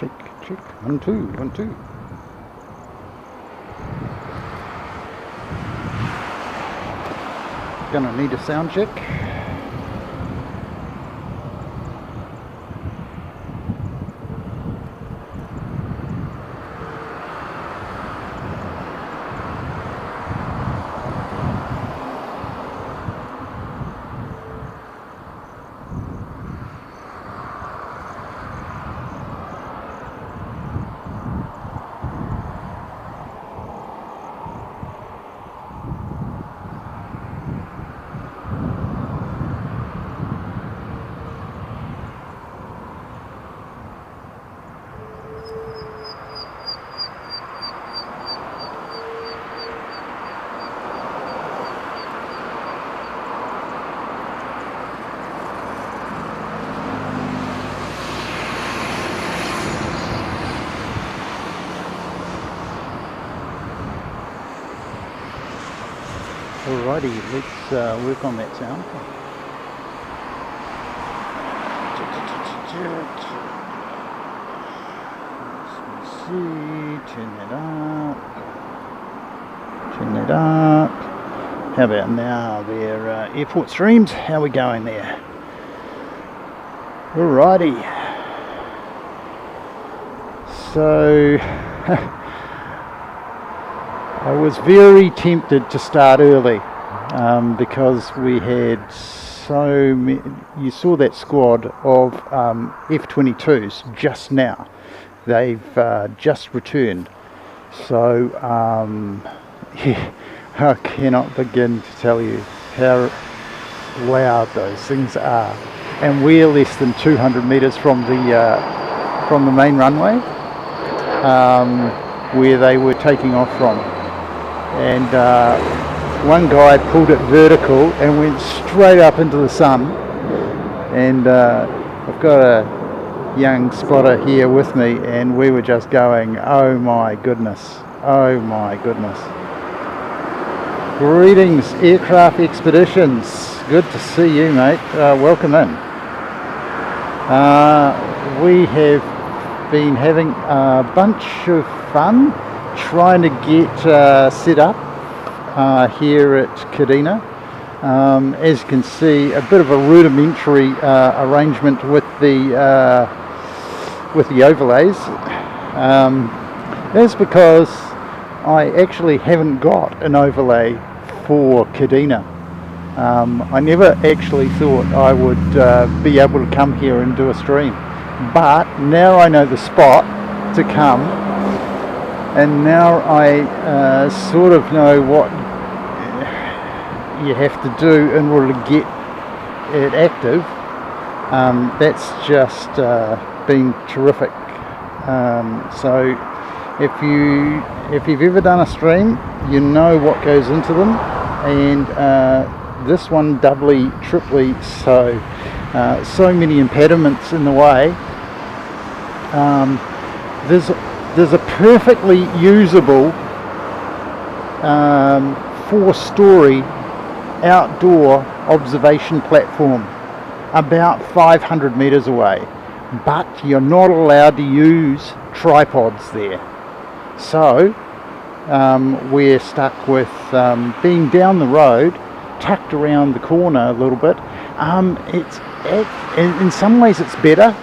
check. 1, 2, 1, 2. Gonna need a sound check. Alrighty, let's work on that sound. Let's see, turn that up. How about now, their airport streams? How are we going there? Alrighty. So I was very tempted to start early because we had so many. You saw that squad of F-22s just now. They've just returned. So yeah, I cannot begin to tell you how loud those things are. And we're less than 200 metres from the main runway where they were taking off from. And one guy pulled it vertical and went straight up into the sun. And I've got a young spotter here with me, and we were just going, oh my goodness. Greetings, Aircraft Expeditions. Good to see you, mate. Welcome in. We have been having a bunch of fun trying to get set up here at Kadena. As you can see, a bit of a rudimentary arrangement with the overlays. That's because I actually haven't got an overlay for Kadena. I never actually thought I would be able to come here and do a stream, but now I know the spot to come. And now I sort of know what you have to do in order to get it active. That's just been terrific. So if you've ever done a stream, you know what goes into them, and this one doubly, triply so. So many impediments in the way. There's a perfectly usable 4-story outdoor observation platform about 500 metres away, but you're not allowed to use tripods there. So we're stuck with being down the road, tucked around the corner a little bit. In some ways it's better.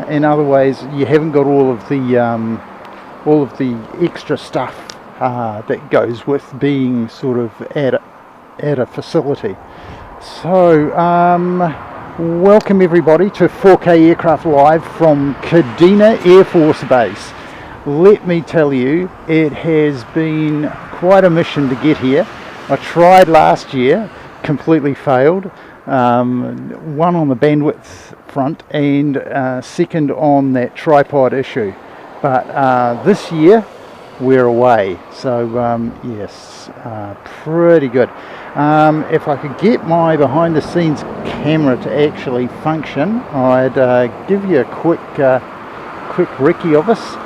In other ways, you haven't got all of the extra stuff that goes with being sort of at a facility. So, welcome everybody to 4K Aircraft Live from Kadena Air Force Base. Let me tell you, it has been quite a mission to get here. I tried last year, completely failed. One on the bandwidth front, and second on that tripod issue. But this year we're away, so yes, pretty good. If I could get my behind the scenes camera to actually function, I'd give you a quick recce of us.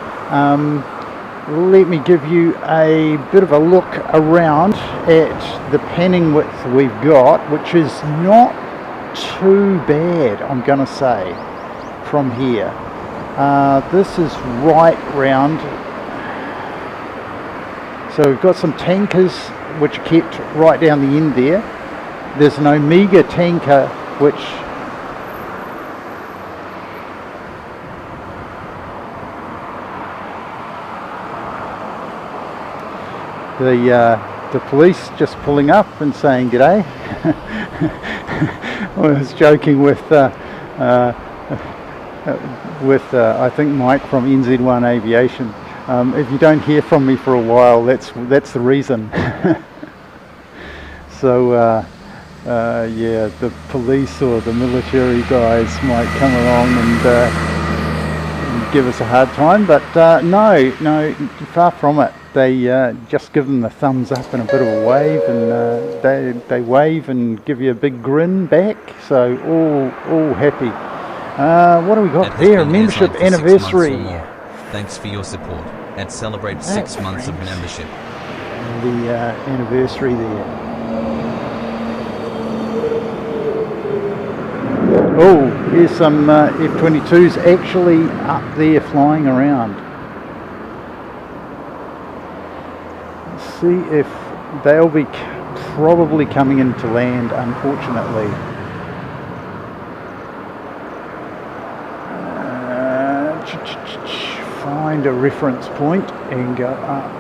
Let me give you a bit of a look around at the panning width we've got, which is not too bad, I'm going to say, from here. This is right round. So we've got some tankers which are kept right down the end there. There's an Omega tanker which the police just pulling up and saying g'day. I was joking with I think Mike from NZ1 Aviation. If you don't hear from me for a while, that's the reason. So yeah, the police or the military guys might come along and give us a hard time, but no, far from it. They just give them the thumbs up and a bit of a wave, and they wave and give you a big grin back. So all happy. What do we got there? Membership anniversary. Thanks for your support and celebrate 6 months of membership. The anniversary there. Oh, here's some F-22s actually up there flying around. Let's see if they'll be probably coming into land, unfortunately. Find a reference point and go up.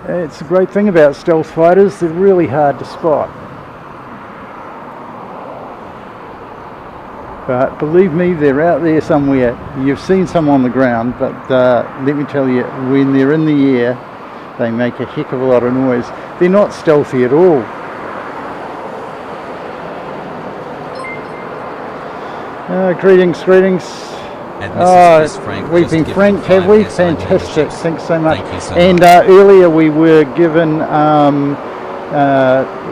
It's a great thing about stealth fighters, they're really hard to spot. But believe me, they're out there somewhere. You've seen some on the ground, but let me tell you, when they're in the air, they make a heck of a lot of noise. They're not stealthy at all. Greetings. We've been franked, have we? Fantastic, thanks so much. And earlier we were given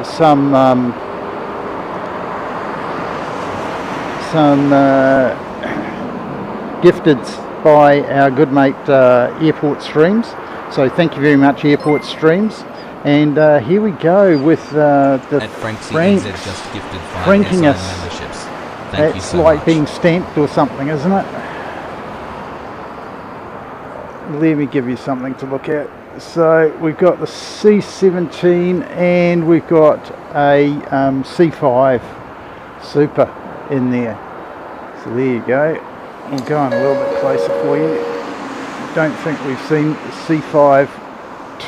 some gifteds by our good mate Airport Streams. So thank you very much, Airport Streams. And here we go with the Franks franking us. It's like being stamped or something, isn't it? Let me give you something to look at. So we've got the C-17 and we've got a C-5 Super in there. So there you go. I'm going a little bit closer for you. Don't think we've seen C5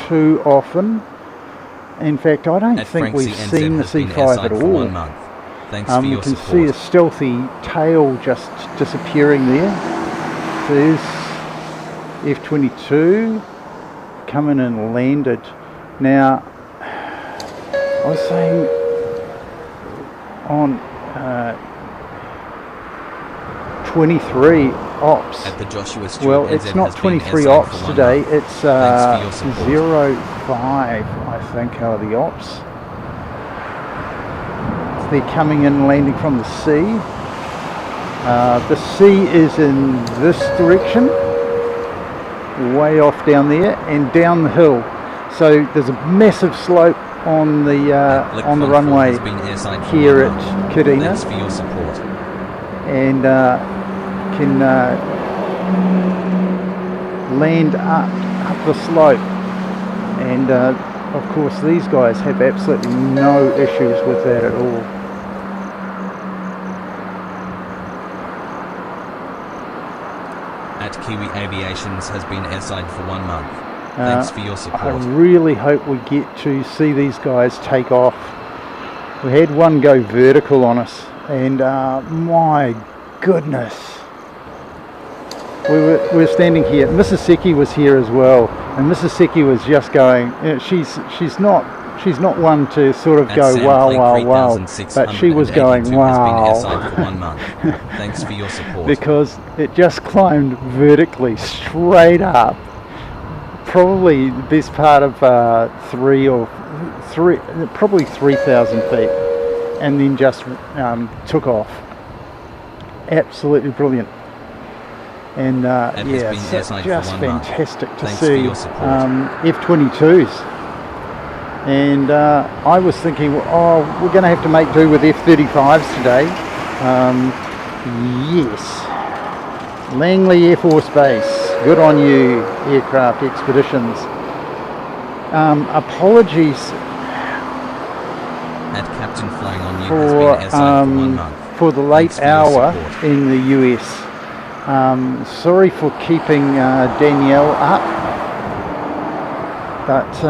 too often. In fact, I don't think we've seen the C5 at all. You can see a stealthy tail just disappearing there. There's F-22 coming and landed. Now, I was saying on 23 ops. At the Joshua Stewart, well, it's not 23 ops today, it's 05, I think, are the ops. They're coming in and landing from the sea. The sea is in this direction, way off down there, and down the hill. So there's a massive slope on the runway here at Kadena. Thanks for your support. And can land up the slope, and of course these guys have absolutely no issues with that at all. At Kiwi Aviations has been airside for 1 month. Thanks for your support. I really hope we get to see these guys take off. We had one go vertical on us, and my goodness. We were standing here. Mrs. Seki was here as well, and Mrs. Seki was just going. She's not one to sort of go wow, but she was going wow. Thanks for your support. Because it just climbed vertically straight up, probably the best part of probably 3,000 feet, and then just took off. Absolutely brilliant. And has yeah, been so airside for just 1 month. fantastic to Thanks for see your support. F-22s. And I was thinking, oh, we're going to have to make do with F-35s today. Yes. Langley Air Force Base. Good on you, Aircraft Expeditions. Apologies At Captain Flying on You for, has been airside for 1 month. for the late Thanks for your hour support. in the US. Sorry for keeping Danielle up, but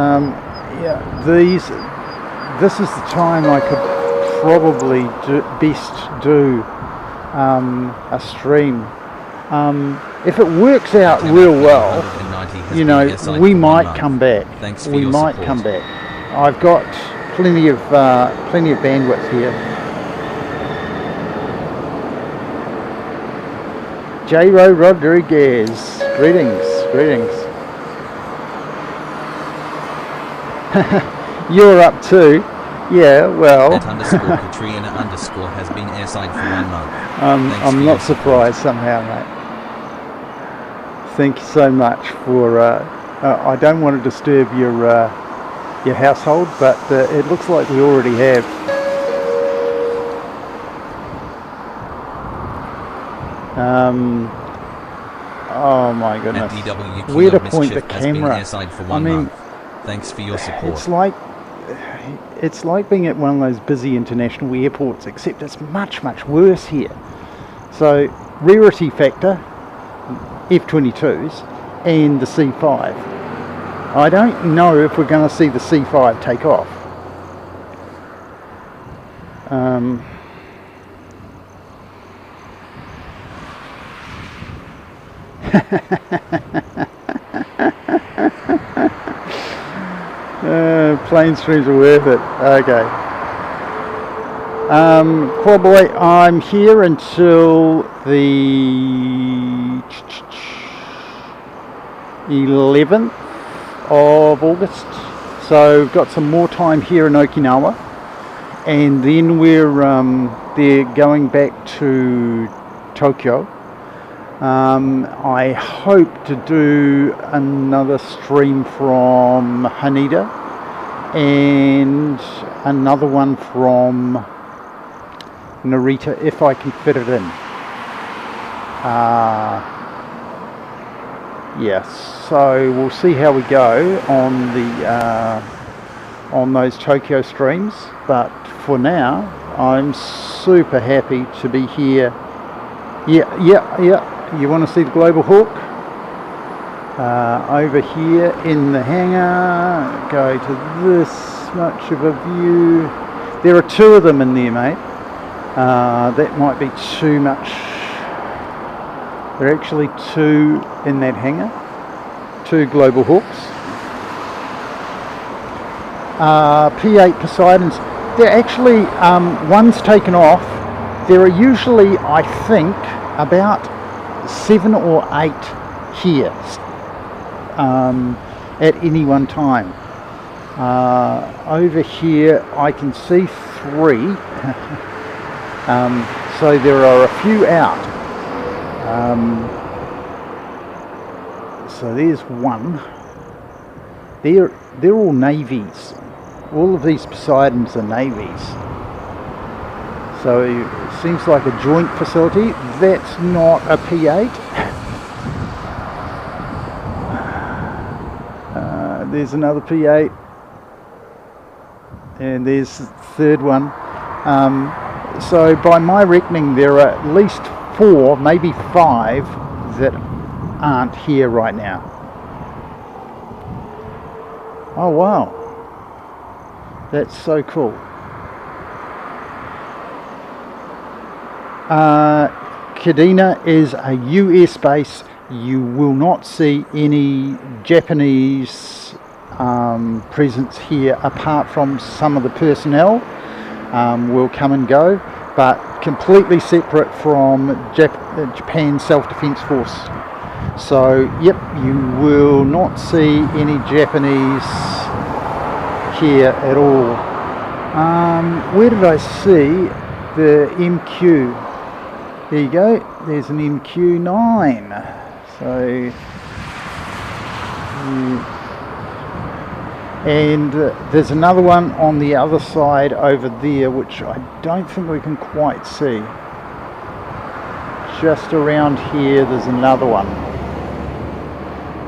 yeah, this is the time I could probably best do a stream. If it works out real well, you know, we might come back. We might come back. I've got plenty of bandwidth here. J-Ro Rodriguez, greetings. You're up too. Yeah, well. At underscore Katrina underscore has been airside for 1 month. I'm not surprised somehow, mate. Thank you so much for. I don't want to disturb your household, but it looks like we already have. Oh my goodness. Where to point the camera? I mean, thanks for your support. It's like being at one of those busy international airports, except it's much worse here. So rarity factor, F-22s and the C5. I don't know if we're going to see the C5 take off. Plane streams are worth it. Okay. Poor boy, I'm here until the 11th of August. So we've got some more time here in Okinawa, and then they're going back to Tokyo. I hope to do another stream from Haneda and another one from Narita if I can fit it in. Yes, so we'll see how we go on those Tokyo streams, but for now I'm super happy to be here. Yeah. You want to see the Global Hawk? Over here in the hangar, go to this much of a view. There are two of them in there, mate. That might be too much. There are actually two in that hangar. Two Global Hawks. P8 Poseidons. They're actually, one's taken off. There are usually, I think, about 7 or 8 here at any one time. Over here I can see 3. So there are a few out. So there's one. They're all navies. All of these Poseidons are navies. So it seems like a joint facility. That's not a P8. There's another P8. And there's the third one. So by my reckoning there are at least 4, maybe 5 that aren't here right now. Oh wow. That's so cool. Kadena is a US base. You will not see any Japanese presence here apart from some of the personnel will come and go, but completely separate from Japan Self-Defense Force. So yep, you will not see any Japanese here at all. Where did I see the MQ? There you go, there's an MQ9. So, and there's another one on the other side over there, which I don't think we can quite see. Just around here there's another one.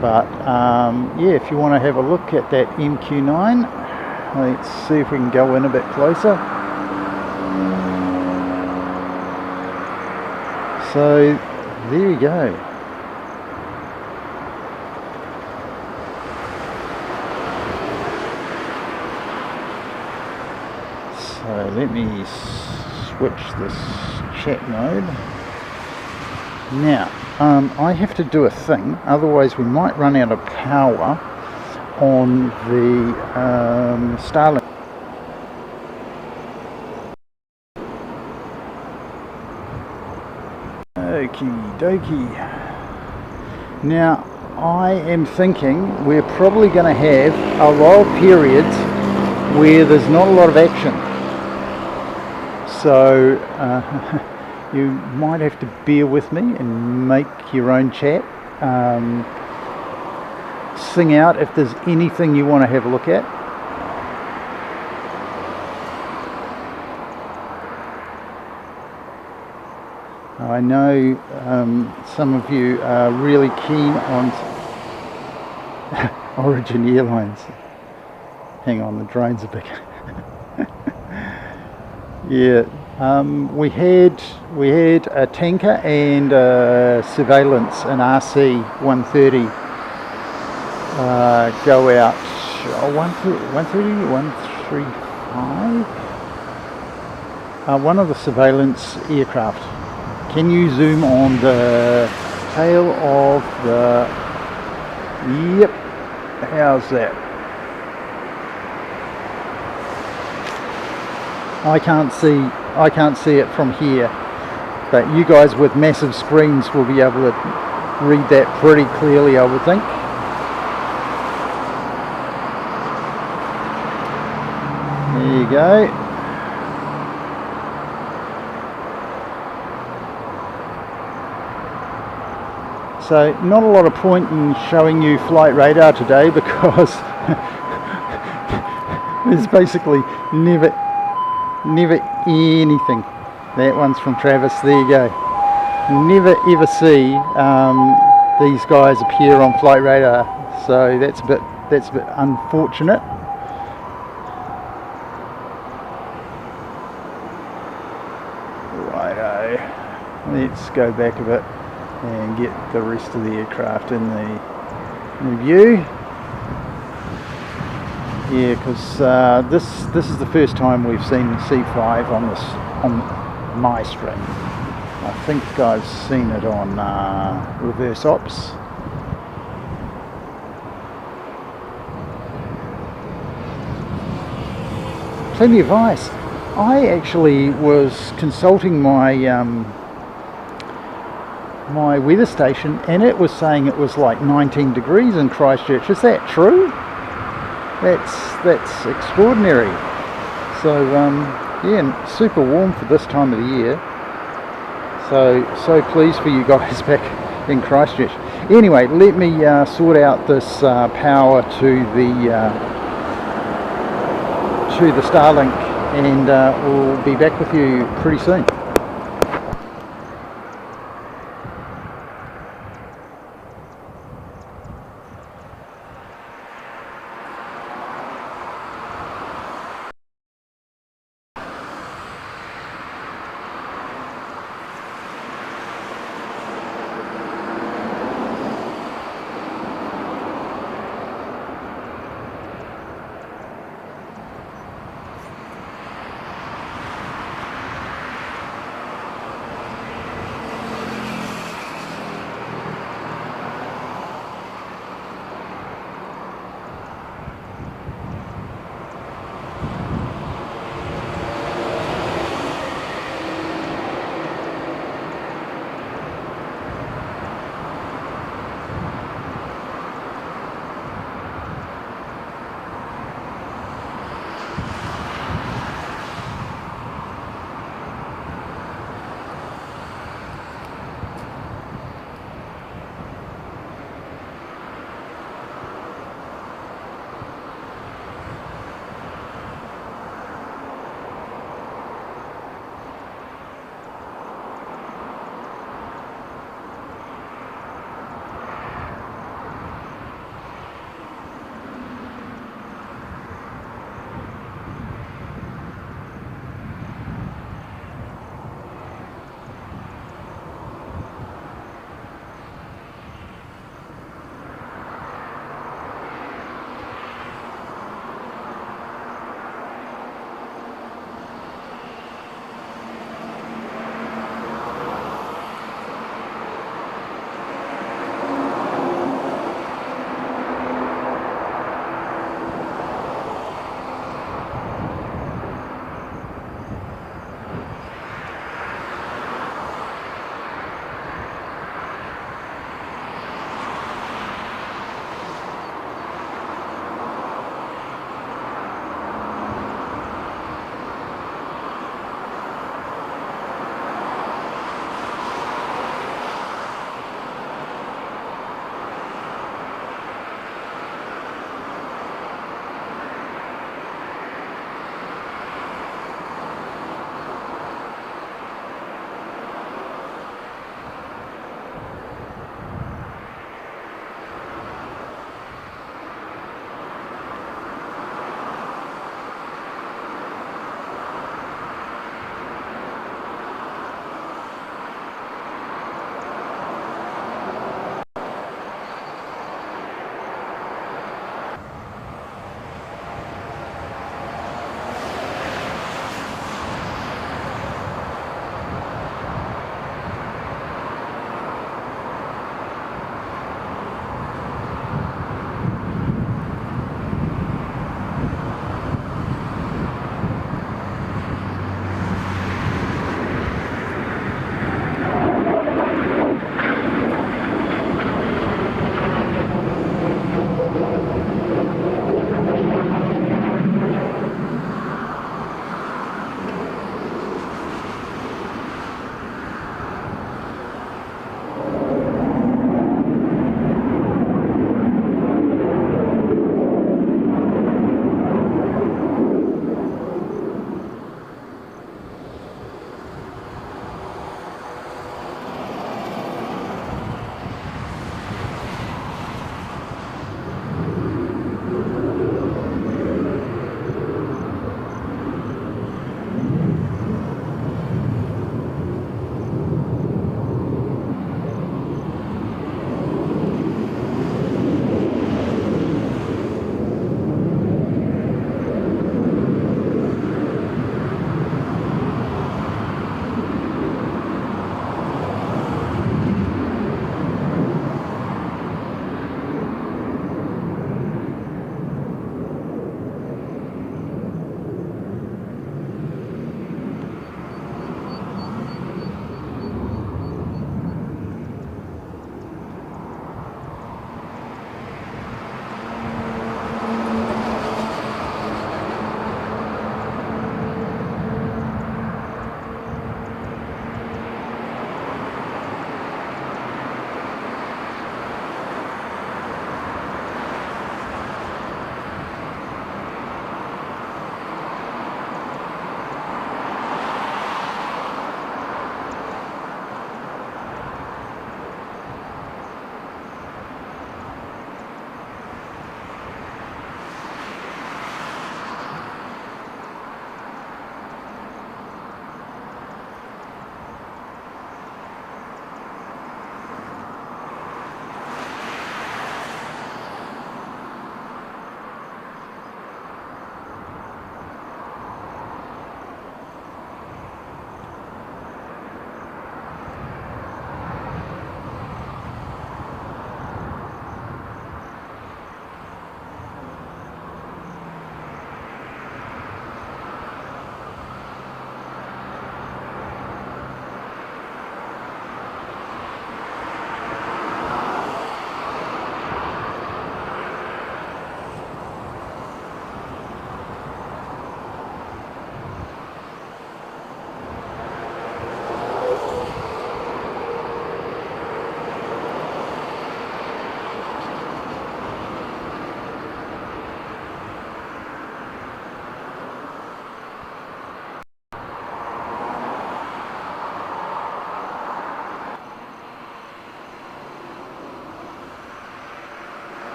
But yeah, if you want to have a look at that MQ9, let's see if we can go in a bit closer. So there you go. So let me switch this chat mode. Now I have to do a thing, otherwise we might run out of power on the Starlink. Okie dokie. Now I am thinking we're probably going to have a lot of periods where there's not a lot of action. So you might have to bear with me and make your own chat. Sing out if there's anything you want to have a look at. I know some of you are really keen on Origin Airlines. Hang on, the drones are big. Yeah, we had a tanker and surveillance, an RC-130 go out. 130, 135. One of the surveillance aircraft. Can you zoom on the tail of the... Yep, how's that? I can't see it from here, but you guys with massive screens will be able to read that pretty clearly, I would think. There you go. So not a lot of point in showing you flight radar today because there's basically never anything. That one's from Travis. There you go. Never ever see these guys appear on flight radar. So that's a bit unfortunate. Righto. Let's go back a bit and get the rest of the aircraft in the view. Yeah, because this is the first time we've seen C5 on my stream. I think I've seen it on reverse ops. Plenty of ice. I actually was consulting my my weather station, and it was saying it was like 19 degrees in Christchurch. Is that true? That's extraordinary. So yeah, super warm for this time of the year. So pleased for you guys back in Christchurch. Anyway, let me sort out this power to the Starlink, and we'll be back with you pretty soon.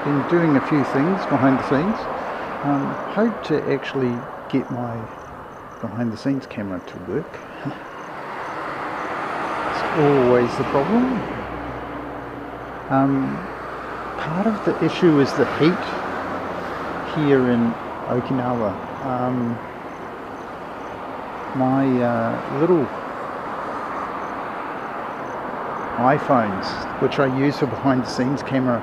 been doing a few things behind the scenes. Hope to actually get my behind the scenes camera to work. It's always the problem. Part of the issue is the heat here in Okinawa. My little iPhones, which I use for behind the scenes camera,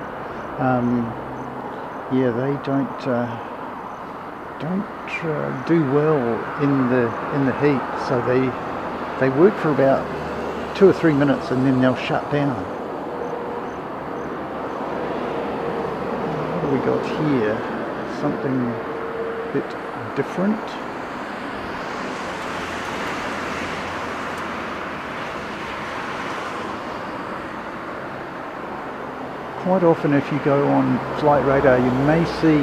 yeah, they don't do well in the heat. So they work for about 2 or 3 minutes and then they'll shut down. What do we got here? Something a bit different. Quite often if you go on flight radar you may see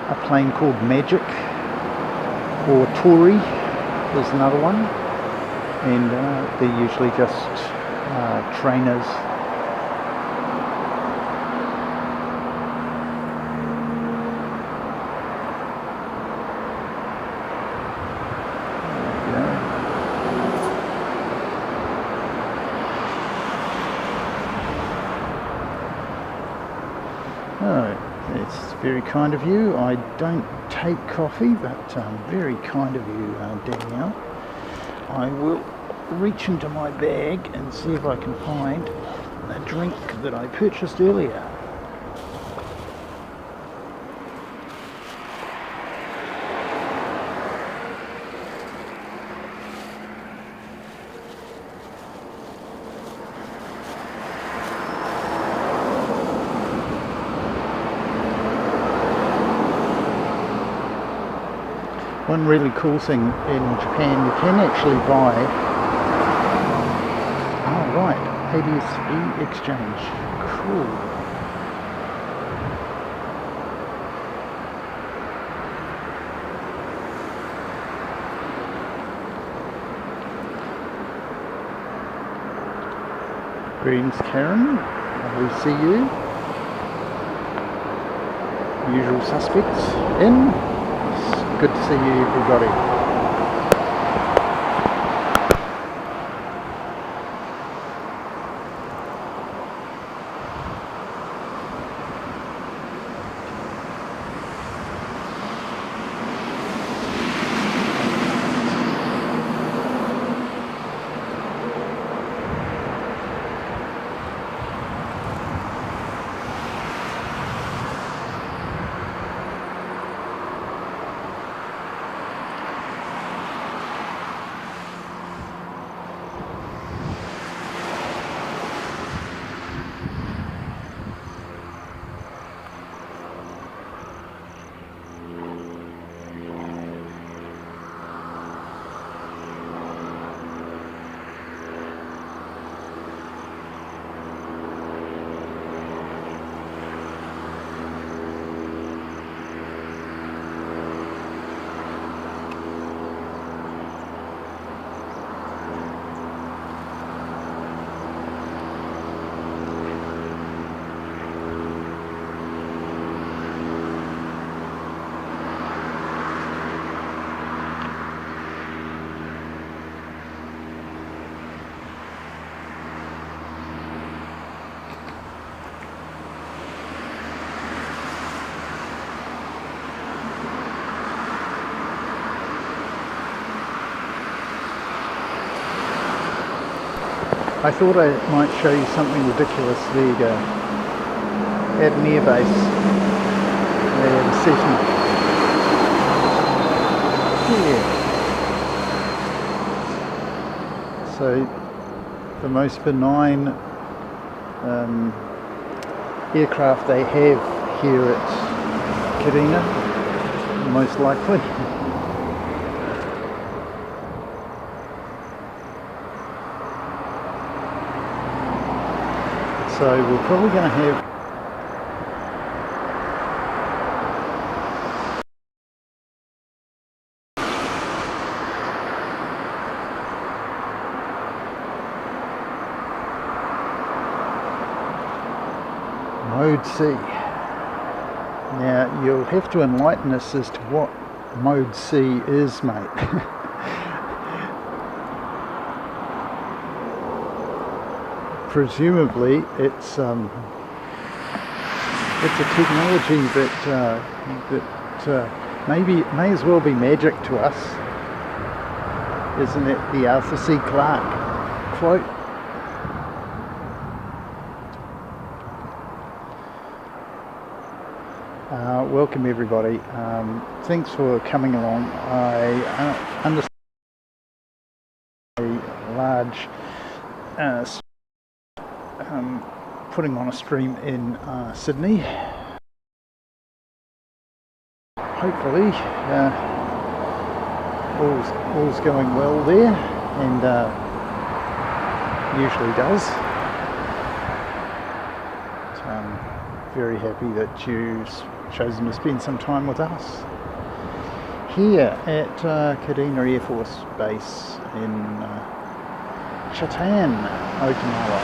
a plane called Magic, or Tory is another one, and they're usually just trainers. Oh, it's very kind of you. I don't take coffee, but very kind of you, Danielle. I will reach into my bag and see if I can find a drink that I purchased earlier. One really cool thing in Japan, you can actually buy, oh right, AEST exchange, cool. Greetings Karen, we see you. Usual suspects in. Good to see you, everybody. I thought I might show you something ridiculous. There you go. At an airbase. There, the setting. Yeah. So, the most benign aircraft they have here at Kadena, most likely. So we're probably going to have Mode C. Now you'll have to enlighten us as to what Mode C is, mate. Presumably it's a technology that maybe may as well be magic to us. Isn't it the Arthur C. Clarke quote? Welcome everybody. Thanks for coming along. I understand a large putting on a stream in Sydney. Hopefully all's going well there, and usually does. So I'm very happy that you've chosen to spend some time with us here at Kadena Air Force Base in Chatan, Okinawa.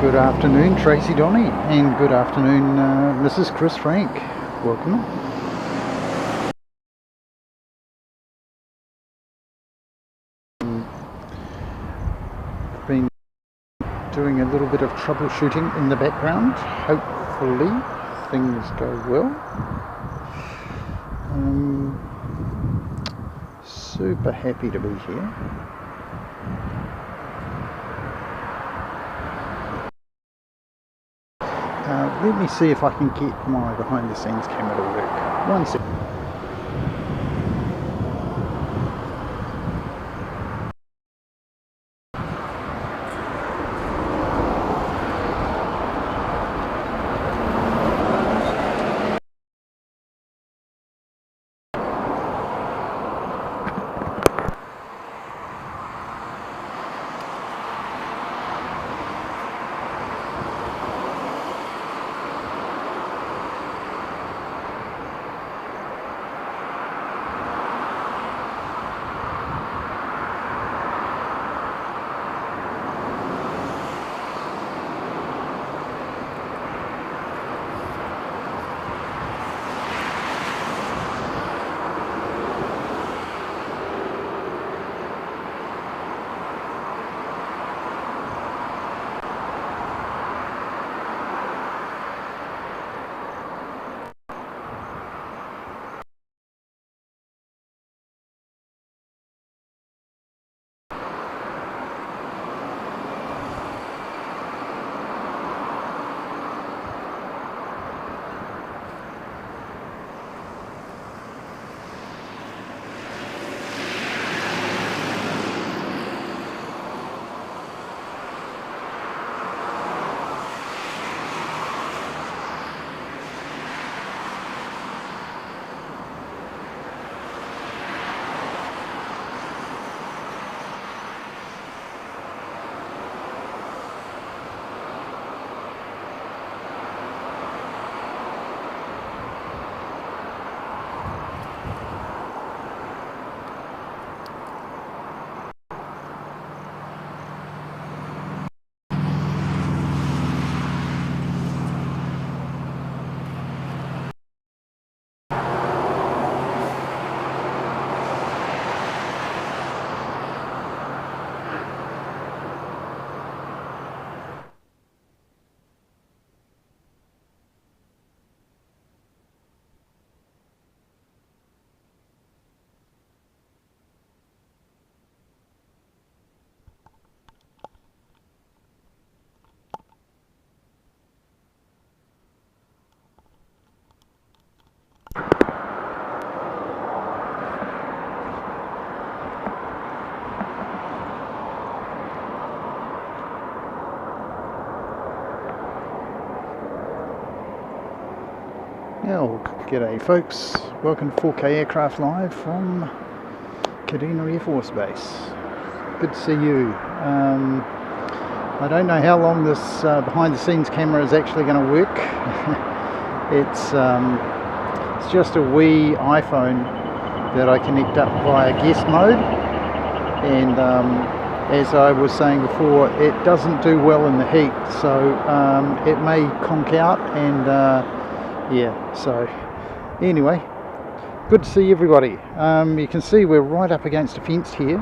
Good afternoon, Tracy Donny, and good afternoon, Mrs. Chris Frank. Welcome. Been doing a little bit of troubleshooting in the background. Hopefully things go well. Super happy to be here. Let me see if I can get my behind the scenes camera to work. One second. Well, g'day folks, welcome to 4K Aircraft Live from Kadena Air Force Base. Good to see you. I don't know how long this behind the scenes camera is actually going to work. It's just a wee iPhone that I connect up via guest mode, and as I was saying before, it doesn't do well in the heat, so it may conk out, and yeah, so anyway, good to see everybody. You can see we're right up against a fence here,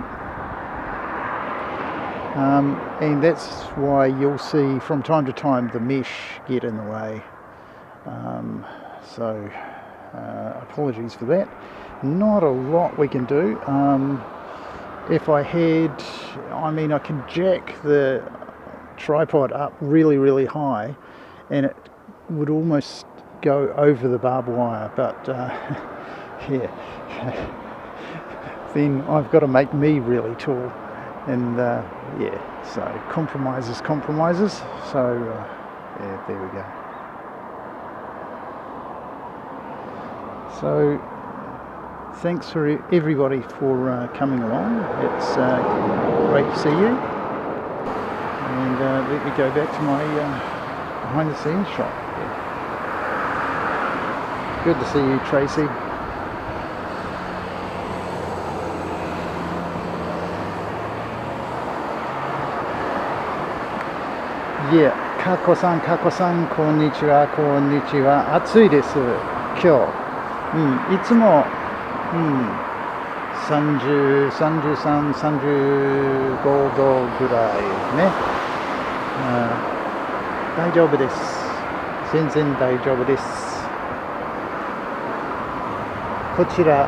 and that's why you'll see from time to time the mesh get in the way, so apologies for that. Not a lot we can do. If I had, I can jack the tripod up really high and it would almost go over the barbed wire, but yeah, then I've got to make me really tall, and yeah, so compromises, so yeah, there we go. So thanks for everybody for coming along. It's great to see you, and let me go back to my behind the scenes shot. Yeah. Good to see you, Tracy. Yeah, かこさん、こんにちは、暑いです、今日。いつも、30、33、35度ぐらいね。大丈夫です。全然大丈夫です。こちら、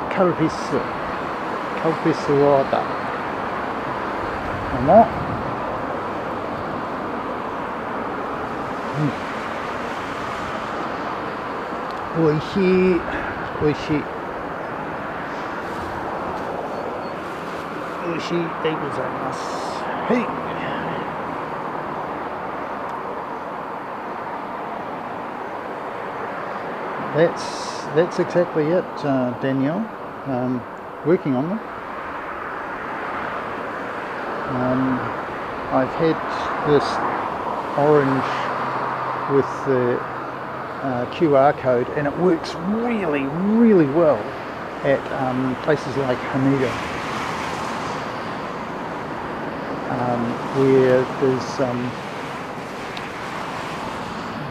カルピスウォーター。もおいしい。美味しいでございます。はい。That's exactly it, Danielle. Working on them. I've had this orange with the QR code, and it works really, really well at places like Haneda, where there's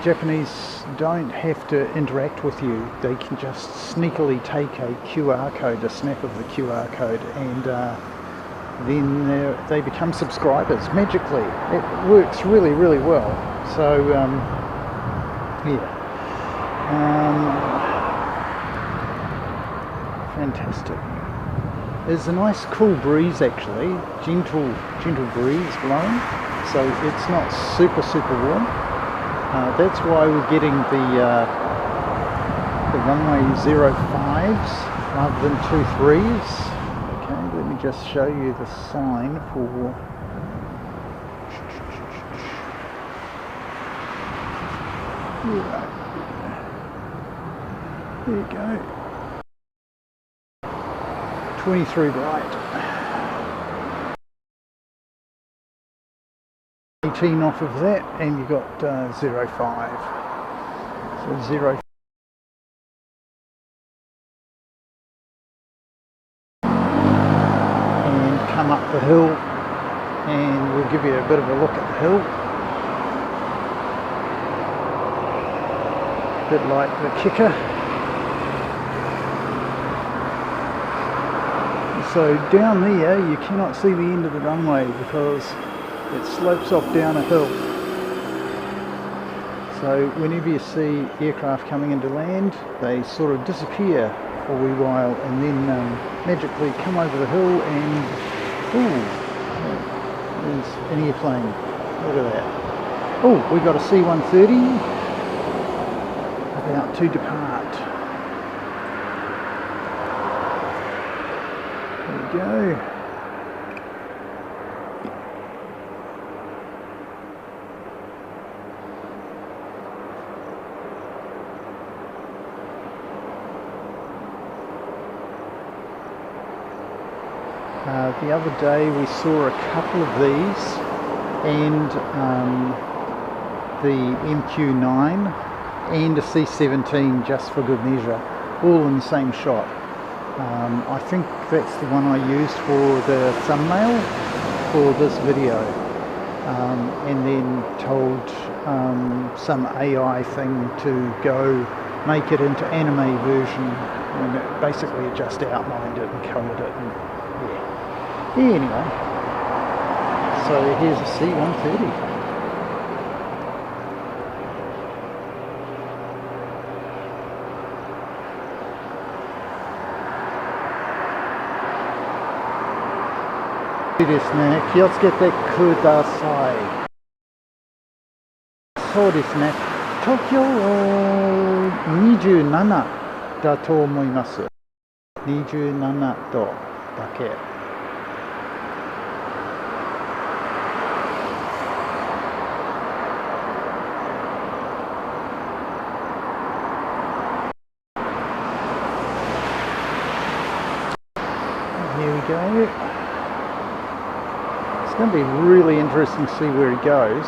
Japanese don't have to interact with you. They can just sneakily take a QR code, a snap of the QR code, and then they become subscribers magically. It works really, really well. So fantastic. There's a nice cool breeze actually, gentle breeze blowing, so it's not super warm. That's why we're getting the runway 05s rather than 23s. Okay, let me just show you the sign for. There you go. 23 right. 18 off of that, and you got 05. So 0. And come up the hill, and we'll give you a bit of a look at the hill. A bit like the kicker. So down there you cannot see the end of the runway because it slopes off down a hill. So whenever you see aircraft coming into land, they sort of disappear for a wee while and then magically come over the hill and there's an airplane. Look at that. Oh, we got a C-130 about to depart. There we go. The other day we saw a couple of these and the MQ-9 and a C-17 just for good measure, all in the same shot. I think that's the one I used for the thumbnail for this video, and then told some AI thing to go make it into anime version, and it basically just outlined it and coloured it. And, anyway, so here's a C-130.ですね、気をつけてください。そうですね、東京27だと思います。27度だけ。Here we go. It's going to be really interesting to see where he goes.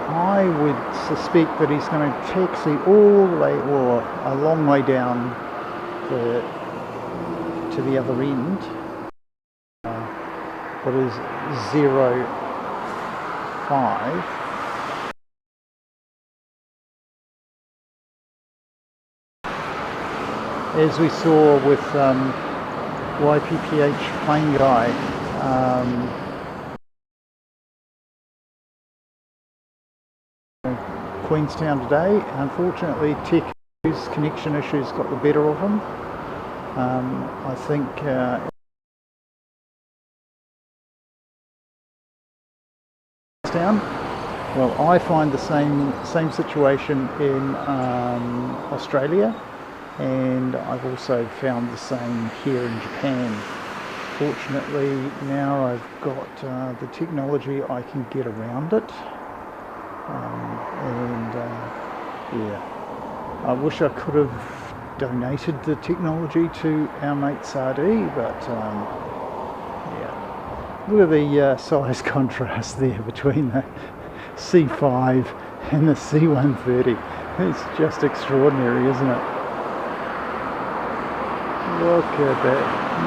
I would suspect that he's going to taxi all the way, or a long way down to the other end. What is 05? C5. As we saw with YPPH Plane Guy, Queenstown today, unfortunately connection issues got the better of him. I think well, I find the same situation in Australia, and I've also found the same here in Japan. Fortunately, now I've got the technology, I can get around it, yeah, I wish I could have donated the technology to our mate Sardie, but yeah, look at the size contrast there between the C5 and the C130. It's just extraordinary, isn't it? Look at that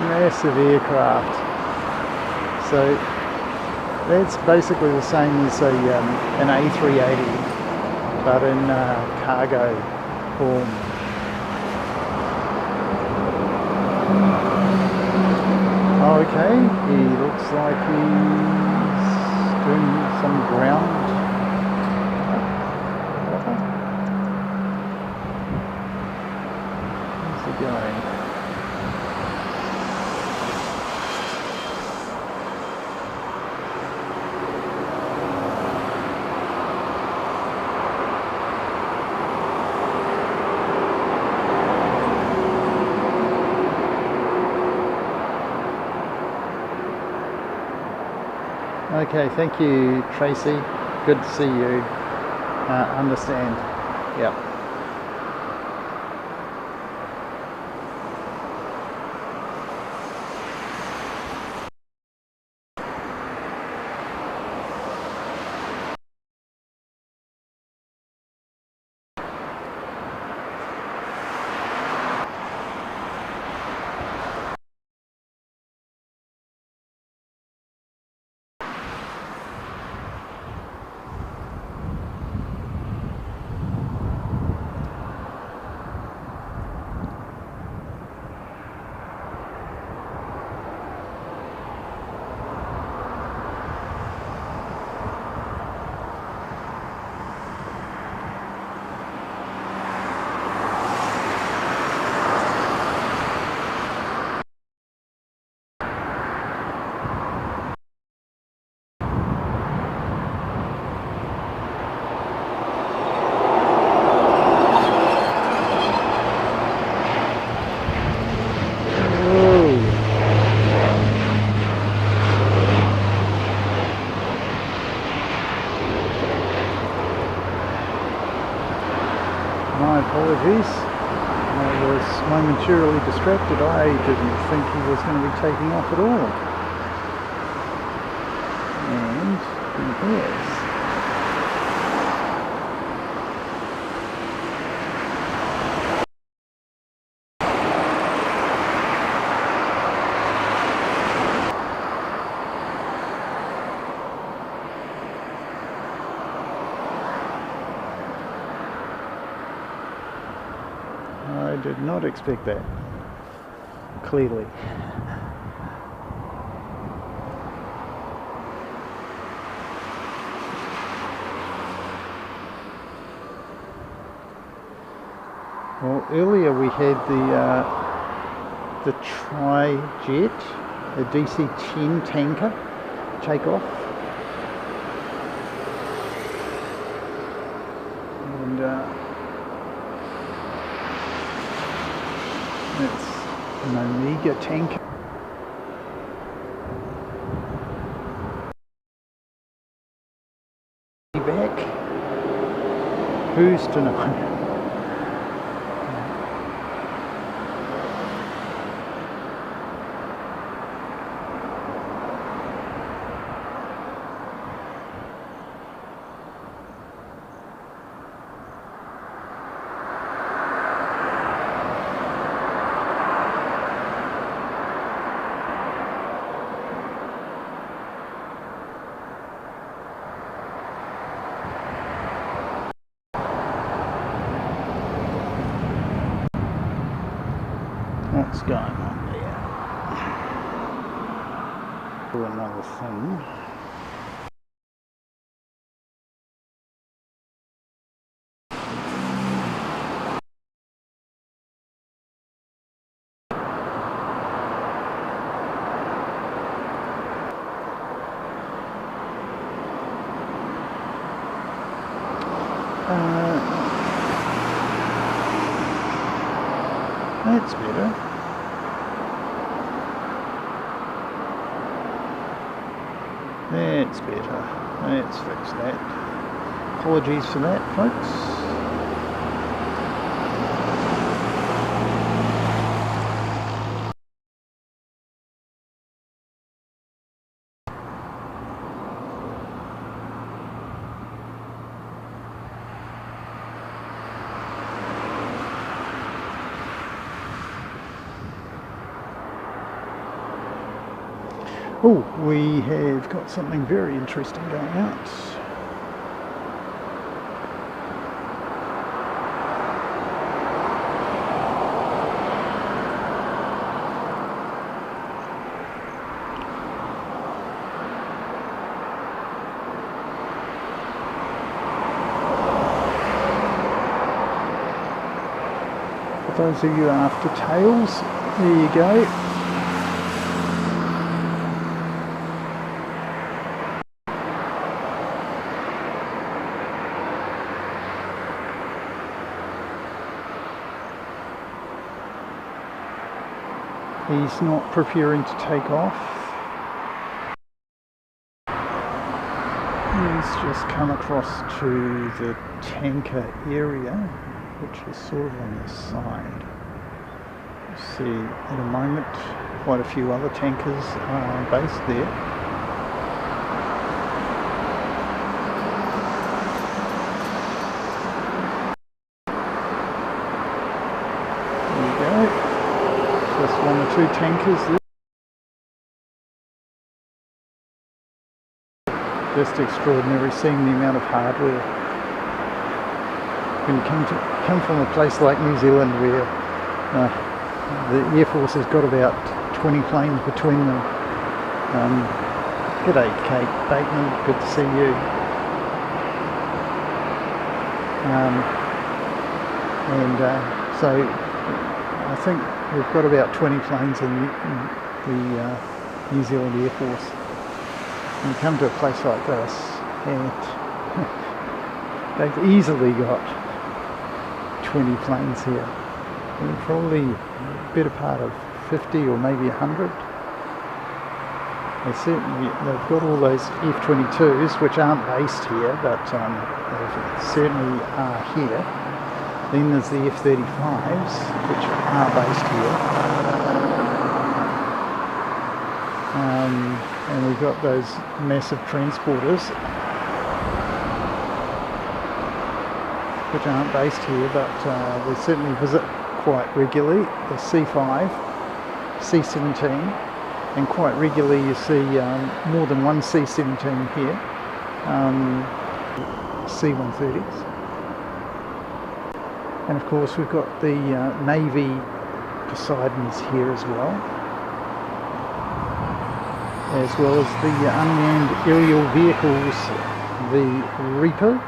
massive aircraft. So that's basically the same as an A380, but in cargo form. Okay, he looks like he's doing some ground. Where's he going? Okay, thank you, Tracy. Good to see you. Understand. Yep. My apologies. I was momentarily distracted. I didn't think he was going to be taking off at all. And he is. I did not expect that, clearly. Well, earlier we had the Tri-Jet, a DC-10 tanker, take off. And it's an Omega tanker. Back. Who's to know? what's going on there. Do another thing. That's better. That's better. Let's fix that. Apologies for that, folks. Oh, we have got something very interesting going out. For those of you after tails, there you go. He's not preparing to take off. He's just come across to the tanker area, which is sort of on this side. You'll see in a moment quite a few other tankers are based there. There you go. Just one or two tankers there. Just extraordinary seeing the amount of hardware. When you come from a place like New Zealand where the Air Force has got about 20 planes between them. G'day Kate Bateman, good to see you. So I think we've got about 20 planes in the New Zealand Air Force. And you come to a place like this and they've easily got 20 planes here. And probably a better part of 50 or maybe 100. They've got all those F-22s which aren't based here, but they certainly are here. Then there's the F-35s which are based here. And we've got those massive transporters which aren't based here, but we certainly visit quite regularly. The C5, C-17, and quite regularly you see more than one C-17 here, C-130s. And of course we've got the Navy Poseidons here as well as the unmanned aerial vehicles, the Reaper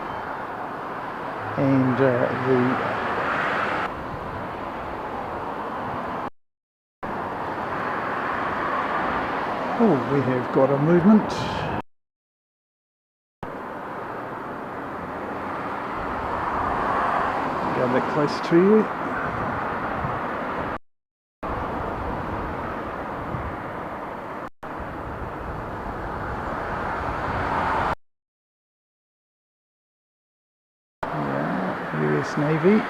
and Oh, we have got a movement. Go a bit closer to you. US Navy.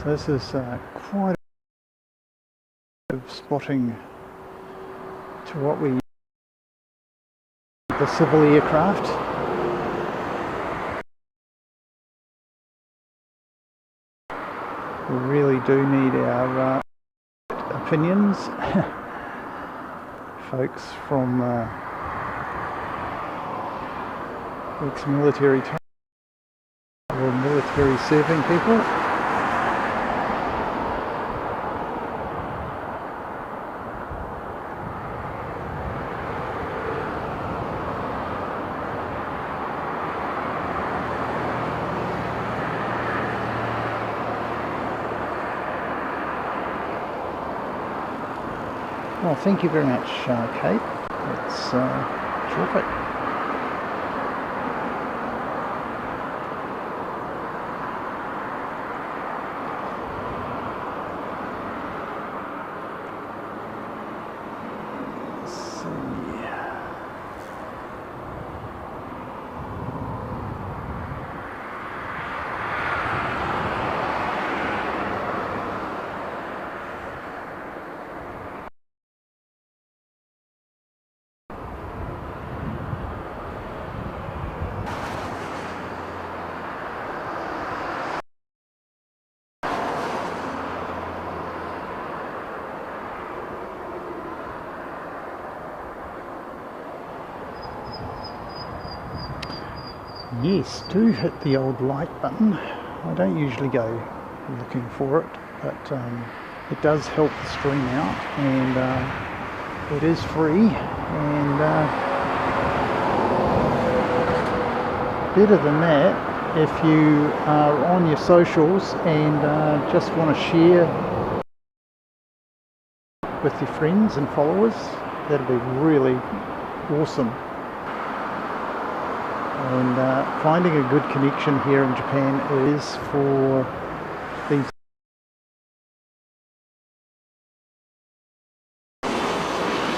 So this is quite a spotting to what we the civil aircraft. We really do need our opinions, folks from ex-military or military serving people. Well, thank you very much, Kate. It's terrific. Let's see. Yes, do hit the old like button. I don't usually go looking for it, but it does help the stream out, and it is free, and better than that, if you are on your socials and just want to share with your friends and followers, that'd be really awesome. And finding a good connection here in Japan is for these.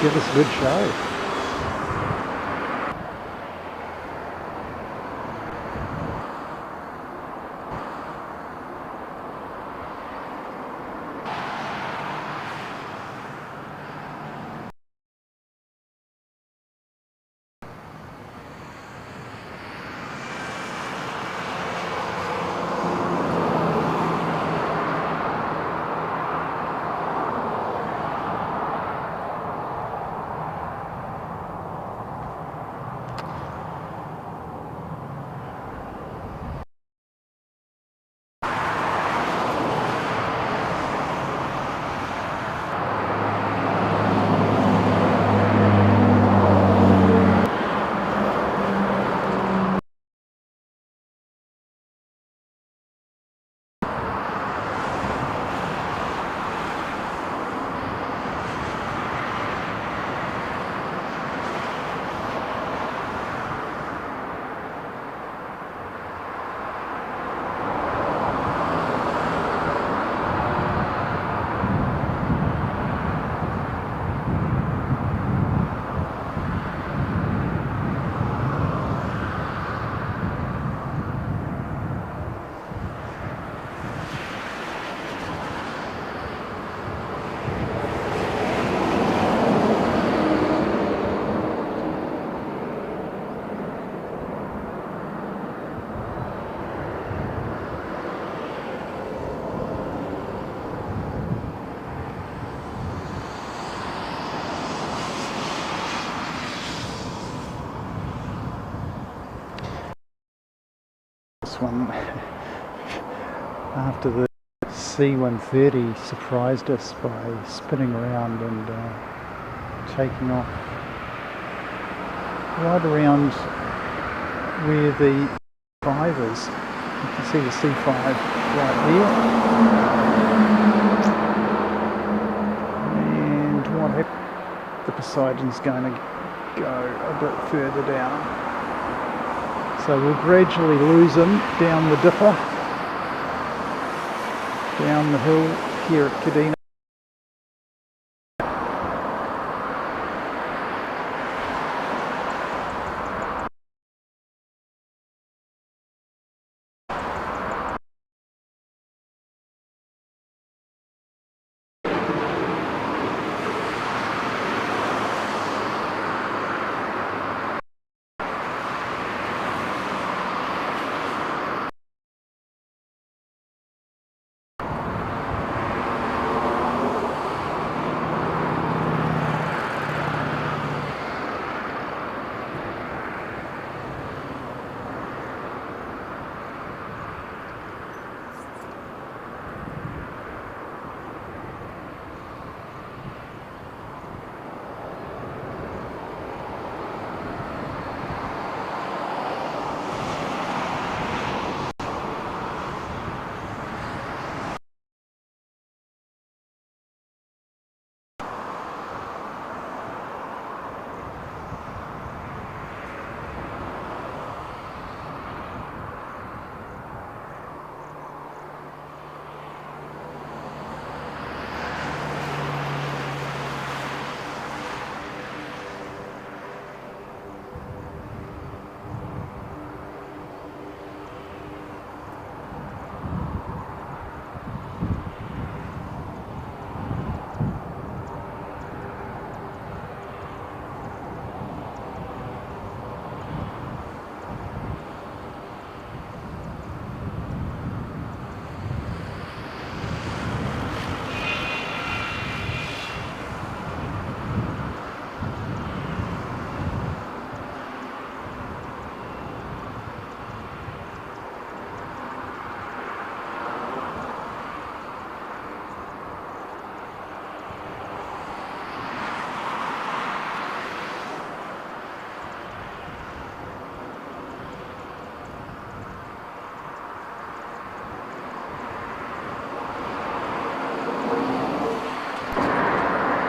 Give us a good show. This one, after the C-130 surprised us by spinning around and taking off right around where the 5 is. You can see the C5 right there. And what happened? The Poseidon's going to go a bit further down. So we'll gradually lose him down the dipper, down the hill here at Kadena.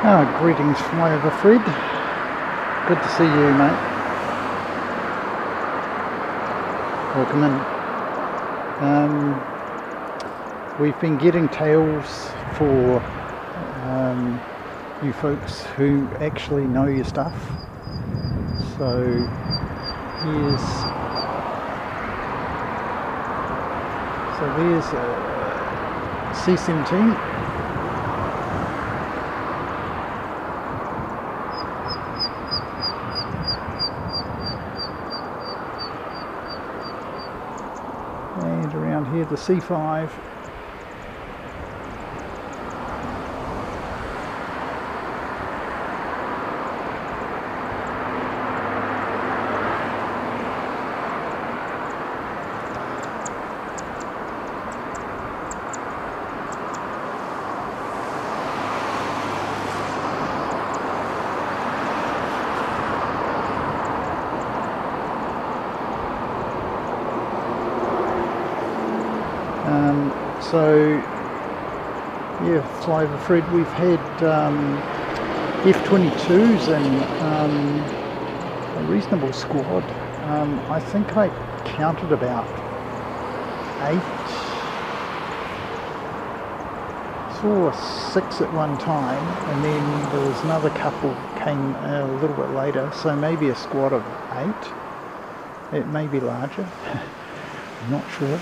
Greetings, Flyover Fred. Good to see you, mate. Welcome in. We've been getting tales for you folks who actually know your stuff. So there's C-17. And around here the C5. So yeah, Flyover Fred, we've had F-22s and a reasonable squad. I think I counted about 8, saw 6 at one time, and then there was another couple came a little bit later, so maybe a squad of 8. It may be larger, I'm not sure.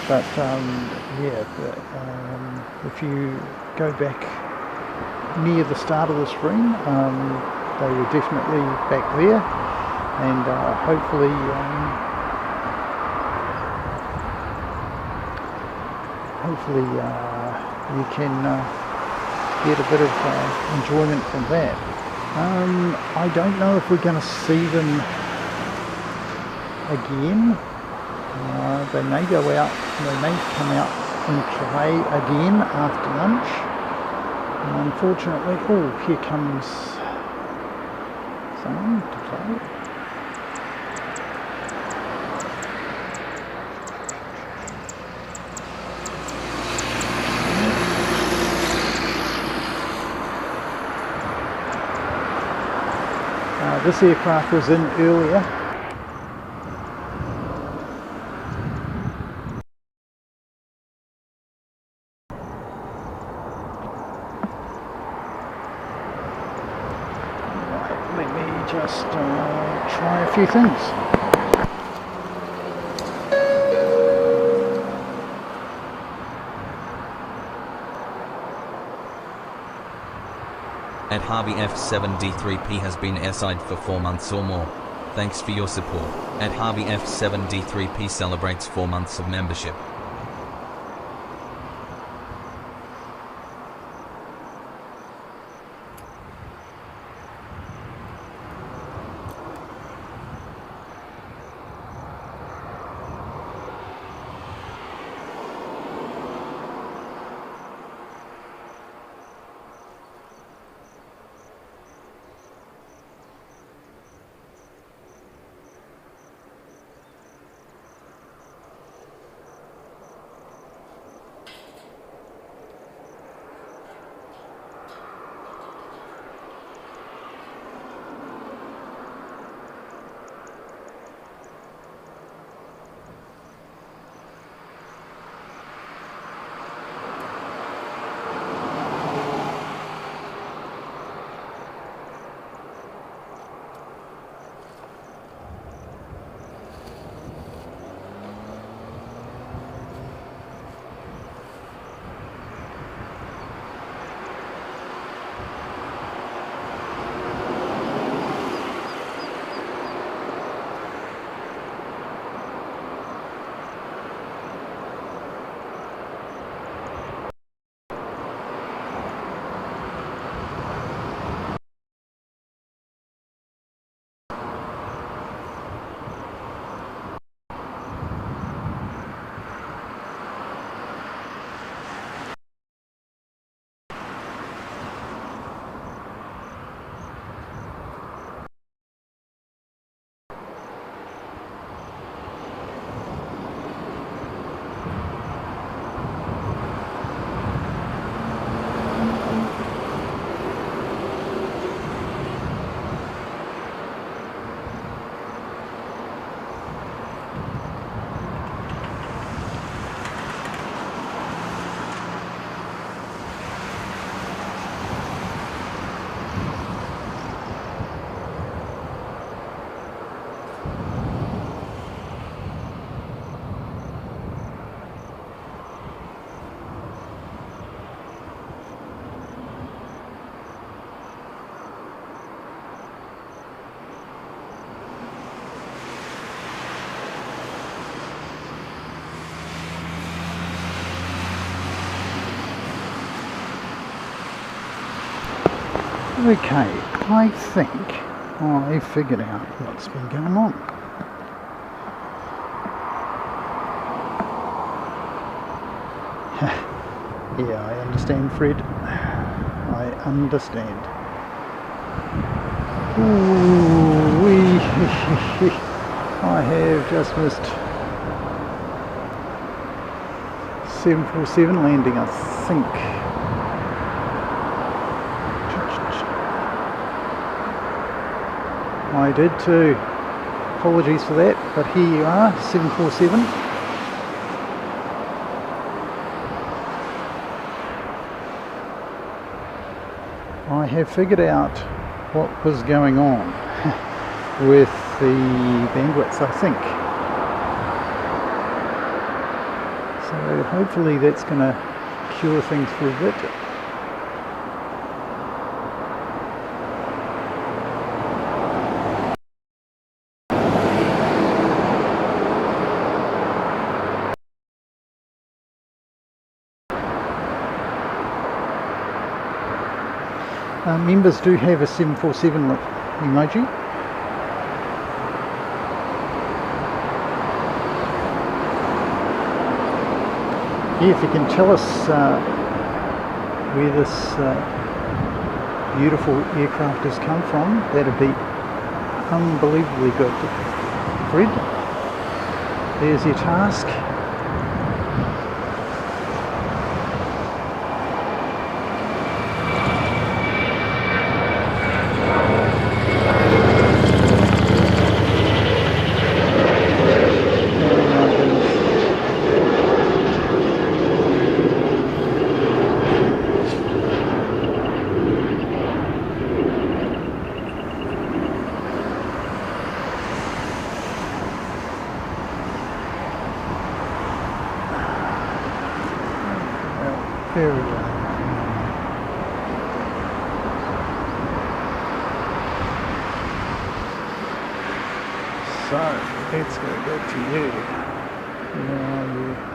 But if you go back near the start of the stream, they were definitely back there, and hopefully you can get a bit of enjoyment from that. I don't know if we're going to see them again. They may go out, they may come out and play again after lunch. And unfortunately, oh, here comes someone to play. This aircraft was in earlier. Just try a few things. At Harvey F7D3P has been airside for 4 months or more. Thanks for your support. At Harvey F7D3P celebrates 4 months of membership. Okay, I think I figured out what's been going on. Yeah, I understand, Fred. I understand. Ooh, I have just missed 747 landing, I think. I did too. Apologies for that, but here you are, 747. I have figured out what was going on with the bandwidth, I think. So hopefully that's going to cure things for a bit. Members do have a 747 emoji. Yeah, if you can tell us where this beautiful aircraft has come from, that'd be unbelievably good. Fred, there's your task. There we go. So, let's go back to you. Now you.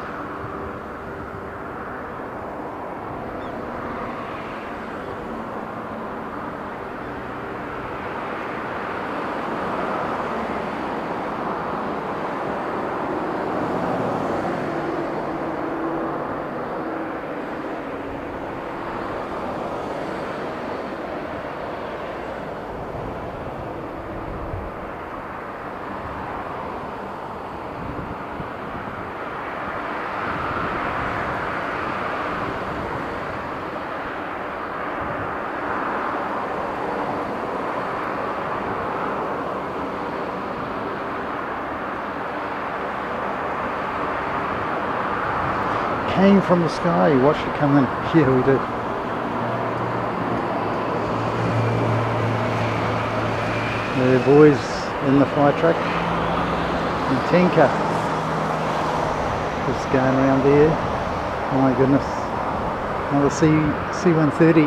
Came from the sky, watched it come in. Yeah, we did. The boys in the fire truck and tanker just going around there. Oh my goodness, another C-130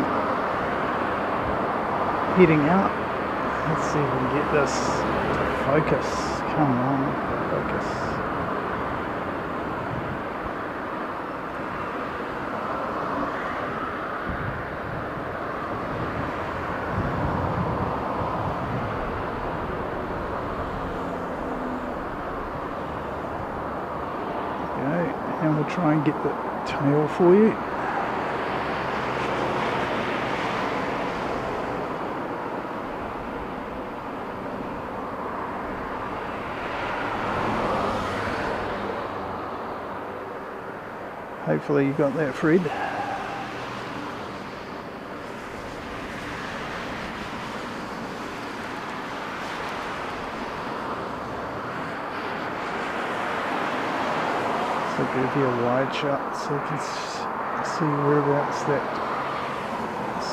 heading out. Let's see if we can get this to focus. Come on, focus. And we'll try and get the tail for you. Hopefully you got that, Fred. So give you a wide shot so you can see whereabouts that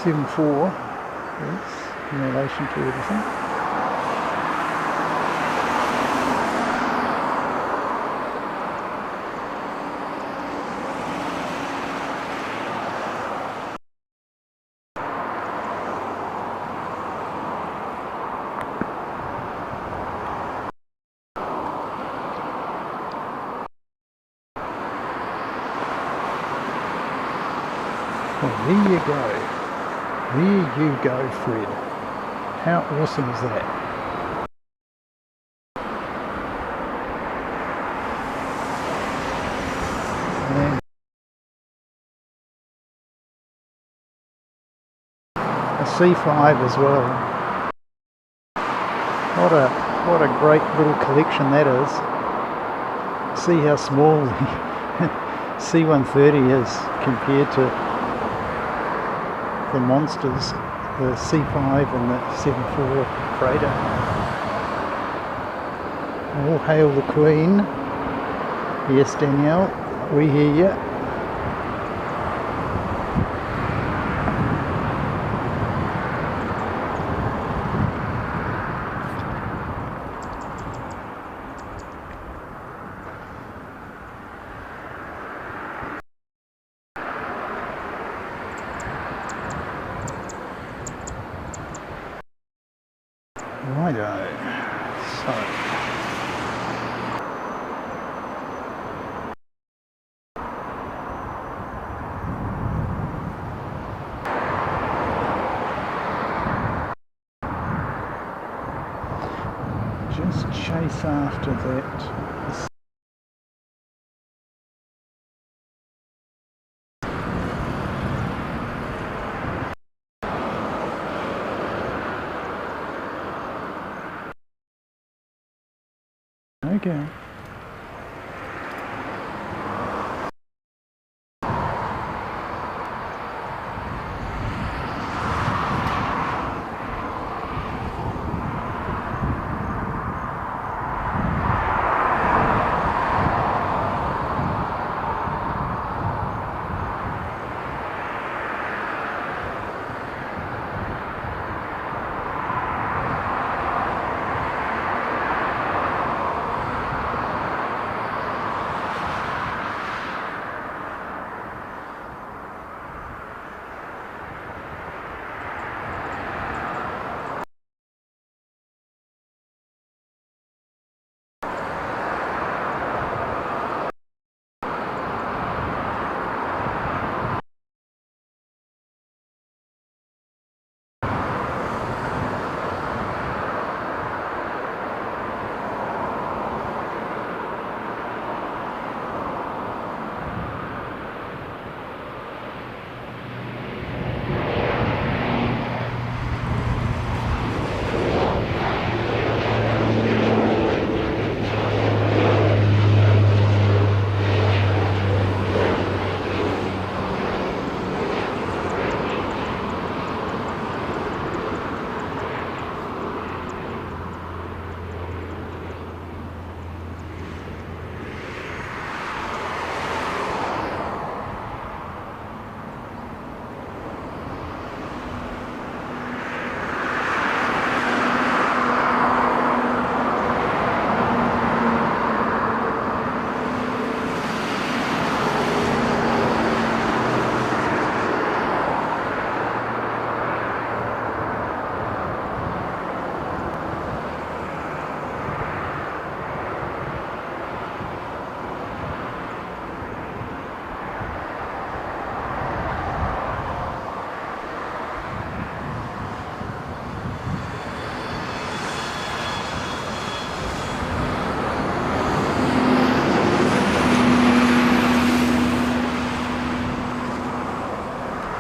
7.4 is in relation to everything. Well, there you go. There you go, Fred. How awesome is that? And a C5 as well. What a great little collection that is. See how small the C130 is compared to the monsters, the C5 and the 74 freighter. All hail the Queen. Yes, Danielle, we hear you. Righto, so just chase after that. Okay.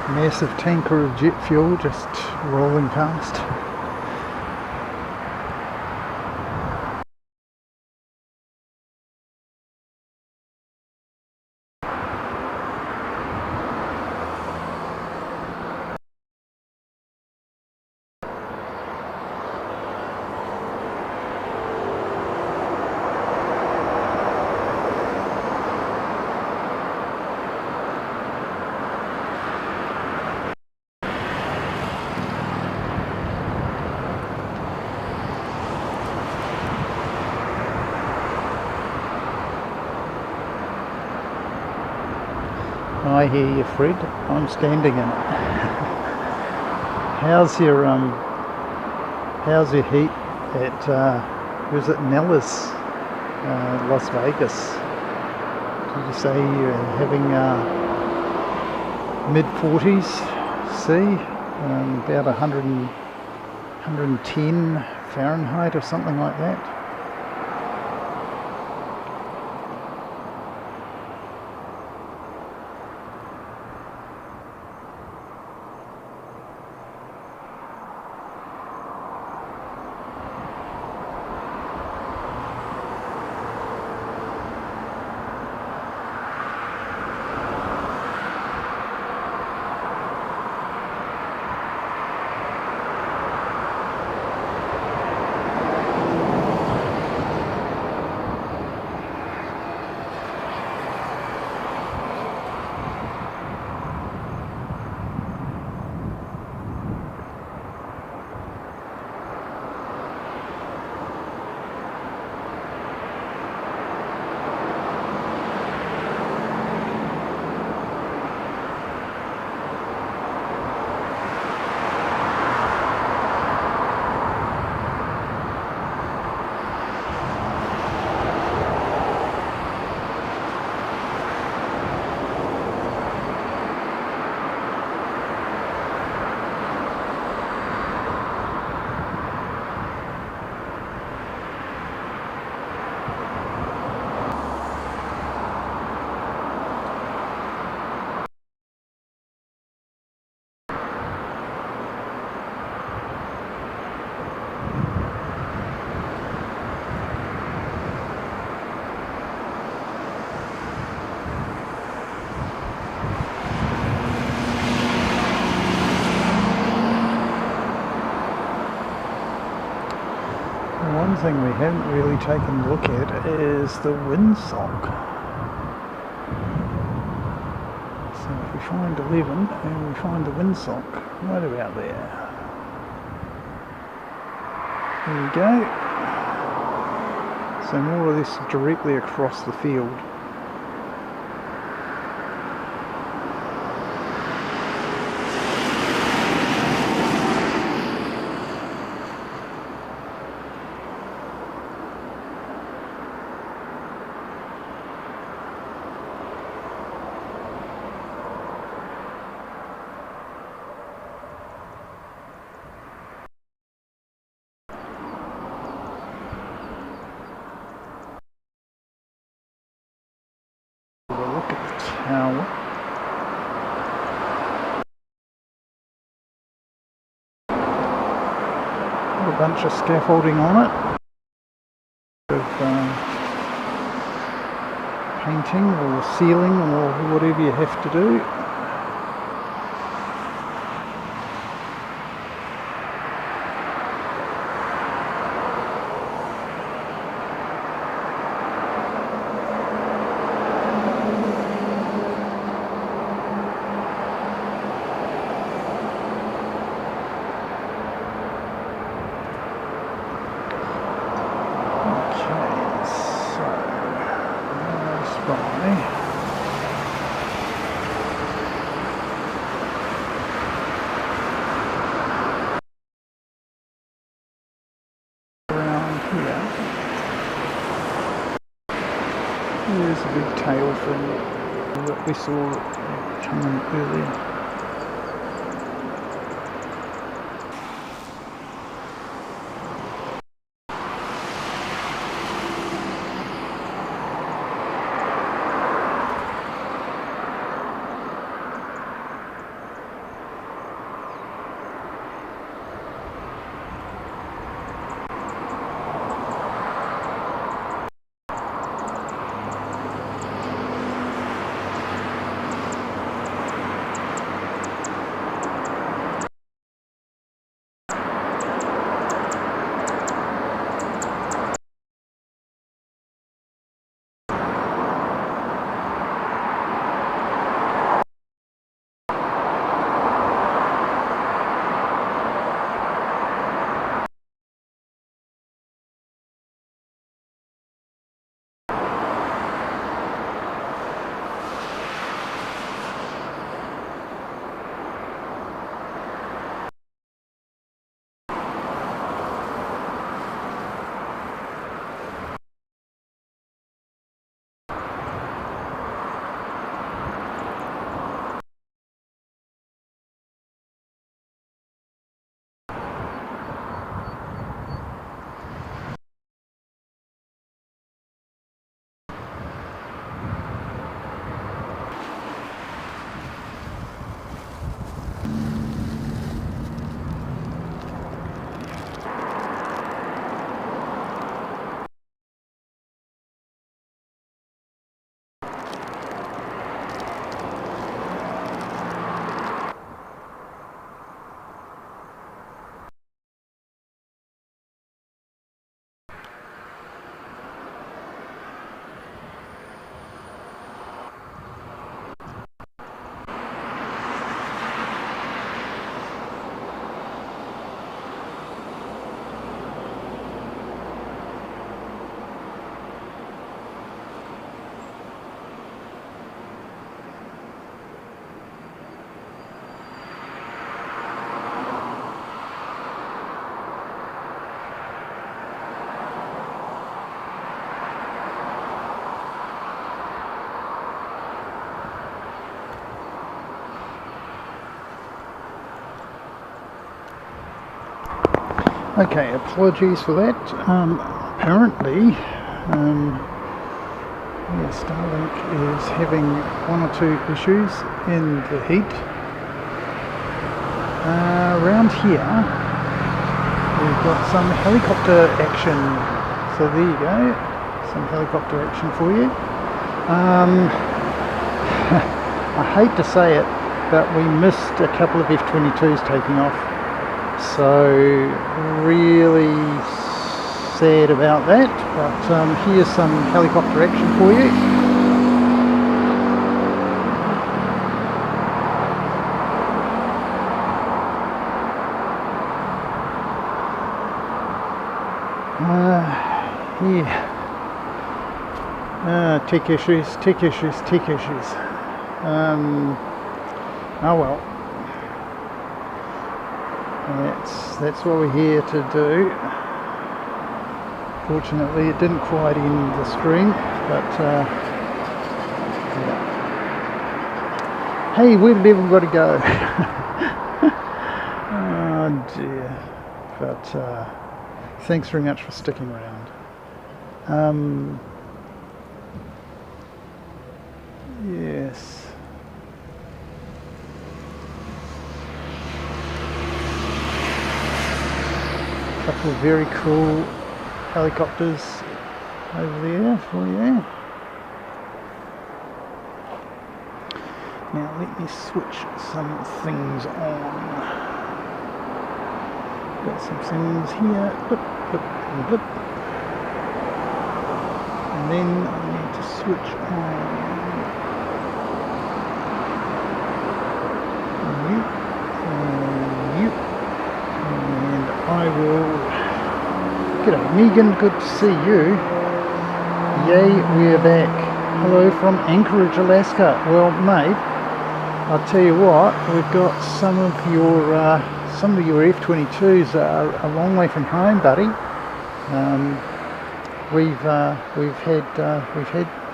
Massive tanker of jet fuel just rolling past. I hear you, Fred. I'm standing in it. How's your heat at was it Nellis, Las Vegas? Did you say you're having mid 40s C? about 110 Fahrenheit or something like that. One thing we haven't really taken a look at is the windsock. So if we find 11 and we find the windsock right about there. There we go. So more or less directly across the field. Look at the tower. Got a bunch of scaffolding on it. Of painting or sealing or whatever you have to do. There's a big tail fin that we saw coming earlier. Okay, apologies for that. Apparently, Starlink is having one or two issues in the heat. Around here, we've got some helicopter action. So there you go, some helicopter action for you. I hate to say it, but we missed a couple of F-22s taking off. So really sad about that, but here's some helicopter action for you. Tech issues. Oh well. That's what we're here to do. Fortunately, it didn't quite end the stream, but yeah. Hey, where did everybody go? Oh dear. But thanks very much for sticking around. Yes. Couple of very cool helicopters over there for you. Now let me switch some things on. Got some things here, blip, blip, and blip. And then I need to switch on you, and you. And I will. G'day Megan, good to see you. Yay, we're back. Hello from Anchorage, Alaska. Well, mate, I'll tell you what, we've got some of your F-22s are a long way from home, buddy. We've had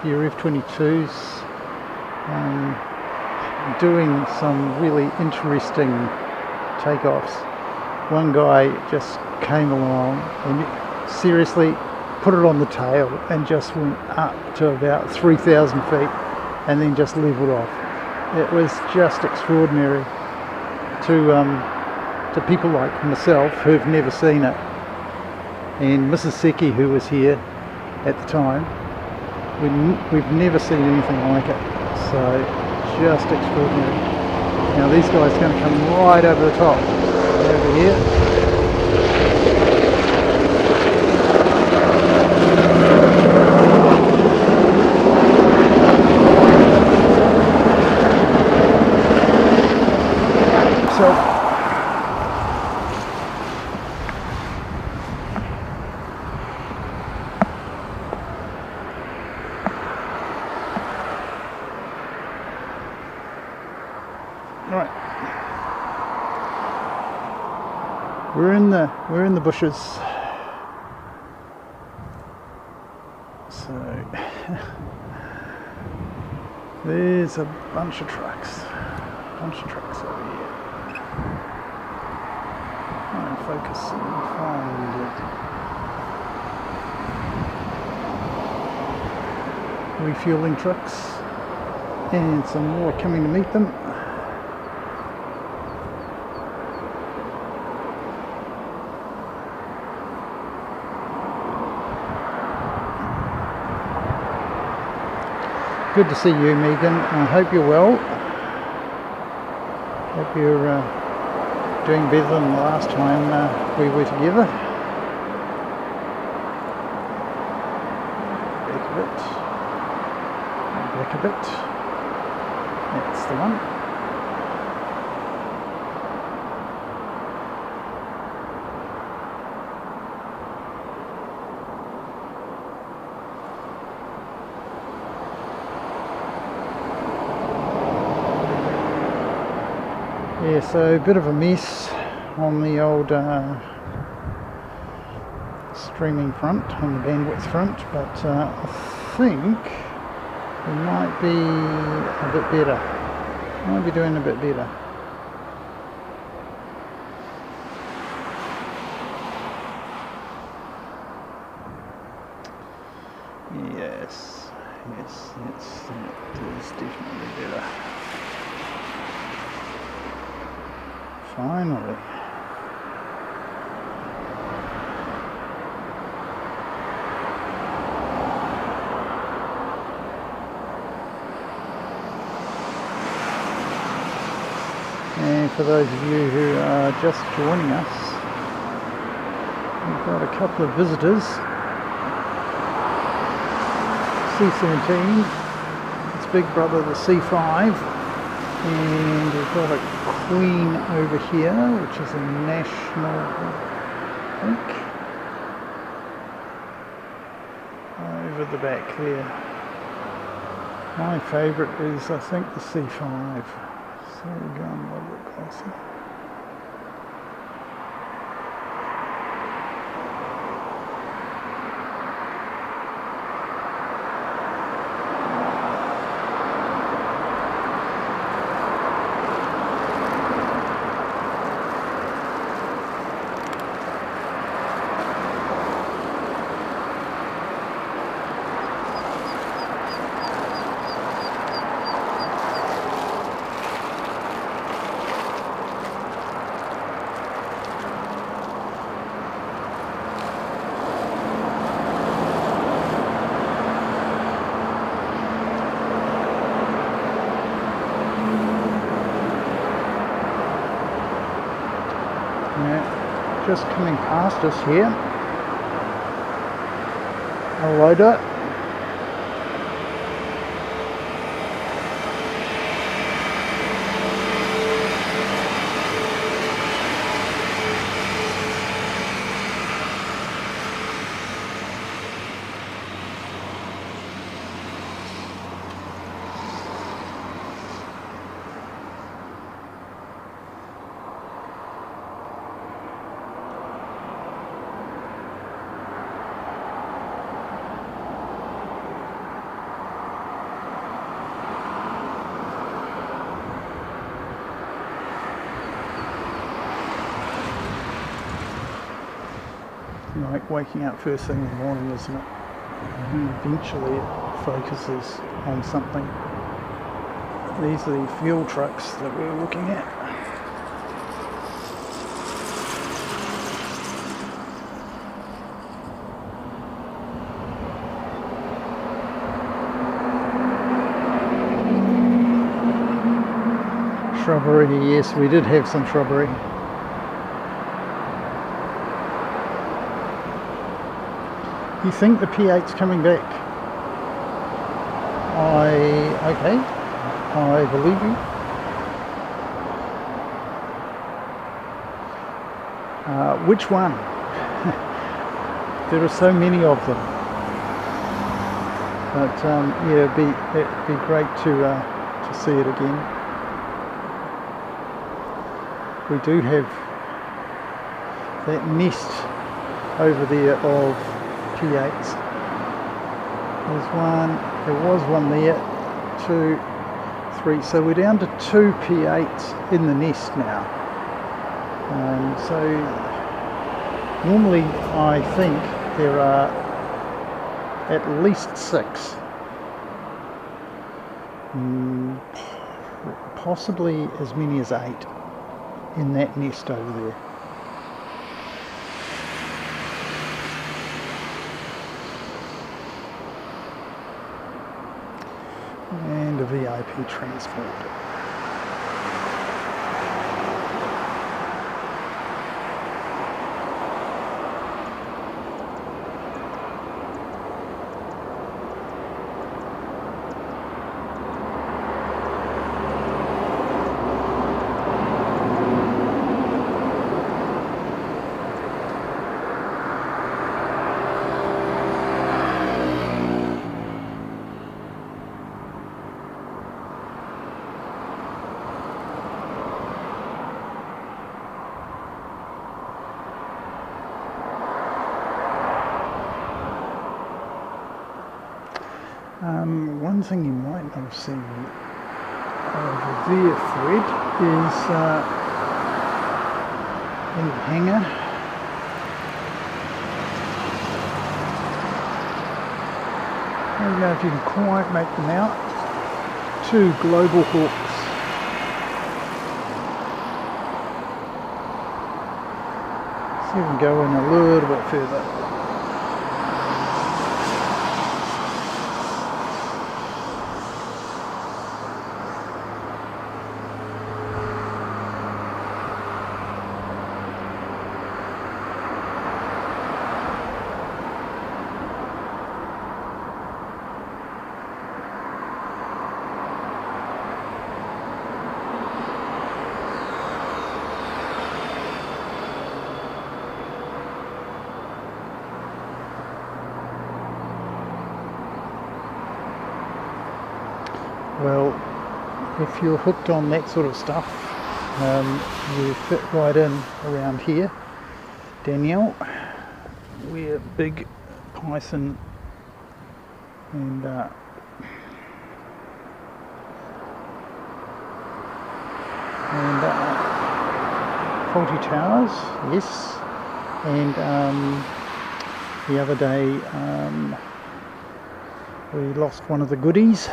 your F-22s doing some really interesting takeoffs. One guy just came along and seriously put it on the tail and just went up to about 3,000 feet and then just leveled off. It was just extraordinary to people like myself who've never seen it. And Mrs. Seki, who was here at the time, we've never seen anything like it. So just extraordinary. Now these guys are going to come right over the top, over here. Right, we're in the bushes. So there's a bunch of trucks over here. I'll focus and find it. Refueling trucks and some more coming to meet them. Good to see you, Megan. I hope you're well. Hope you're doing better than the last time we were together. Back a bit. That's the one. Yeah, so a bit of a mess on the old streaming front, on the bandwidth front, but I think we might be a bit better. Might be doing a bit better. better. Finally. And for those of you who are just joining us, we've got a couple of visitors. C17, its big brother the C5, and we've got a Queen over here, which is a national, I think, over the back there. My favourite is, I think, the C5. So we're going a little bit closer. Just coming past us here, a loader. Like waking up first thing in the morning, isn't it? And eventually it focuses on something. These are the fuel trucks that we're looking at. Shrubbery, yes, we did have some shrubbery. You think the P8's coming back? Okay, I believe you. Which one? There are so many of them. But yeah, it'd be great to see it again. We do have that nest over there of P8s. There was one there, 2, 3, so we're down to 2 P8s in the nest now. So normally I think there are at least 6, possibly as many as 8 in that nest over there. And a VIP transport. One thing you might not have seen over there, Fred, is in the hangar. I don't know if you can quite make them out. 2 global hawks. See if we can go in a little bit further. Well, if you're hooked on that sort of stuff, you fit right in around here. Danielle, we're big python and faulty towers, yes, and the other day we lost one of the goodies.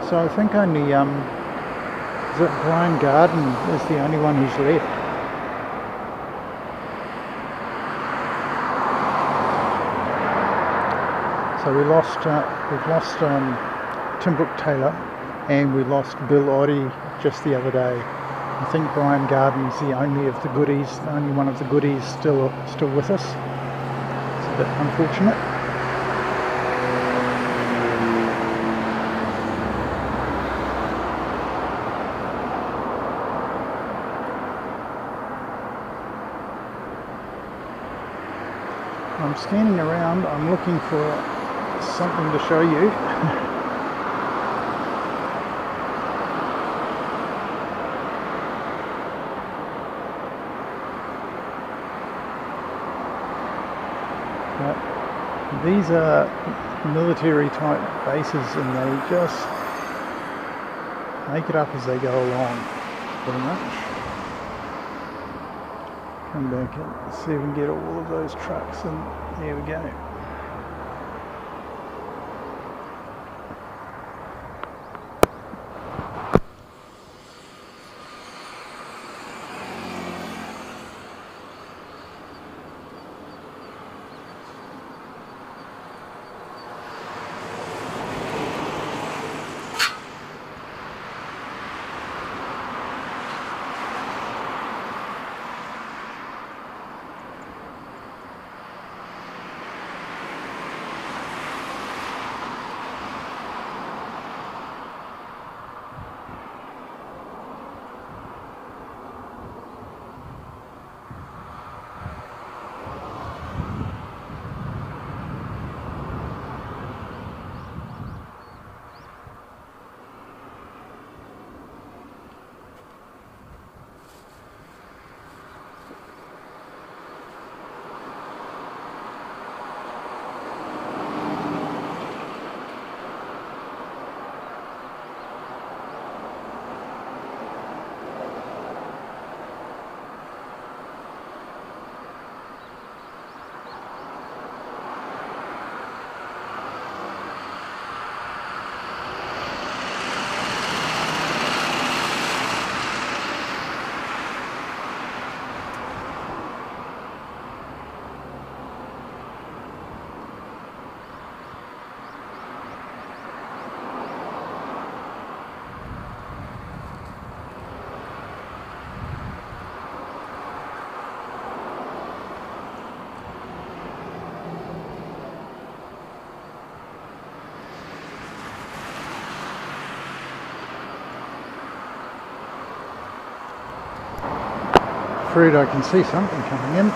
So I think only is it Brian Garden is the only one who's left. So we've lost Tim Brooke Taylor, and we lost Bill Oddie just the other day. I think Brian Garden's the only of the goodies, the only one of the goodies still with us. It's a bit unfortunate. I'm scanning around, I'm looking for something to show you. But these are military type bases and they just make it up as they go along, pretty much. Come back and see if we can get all of those trucks, and there we go. Afraid I can see something coming in.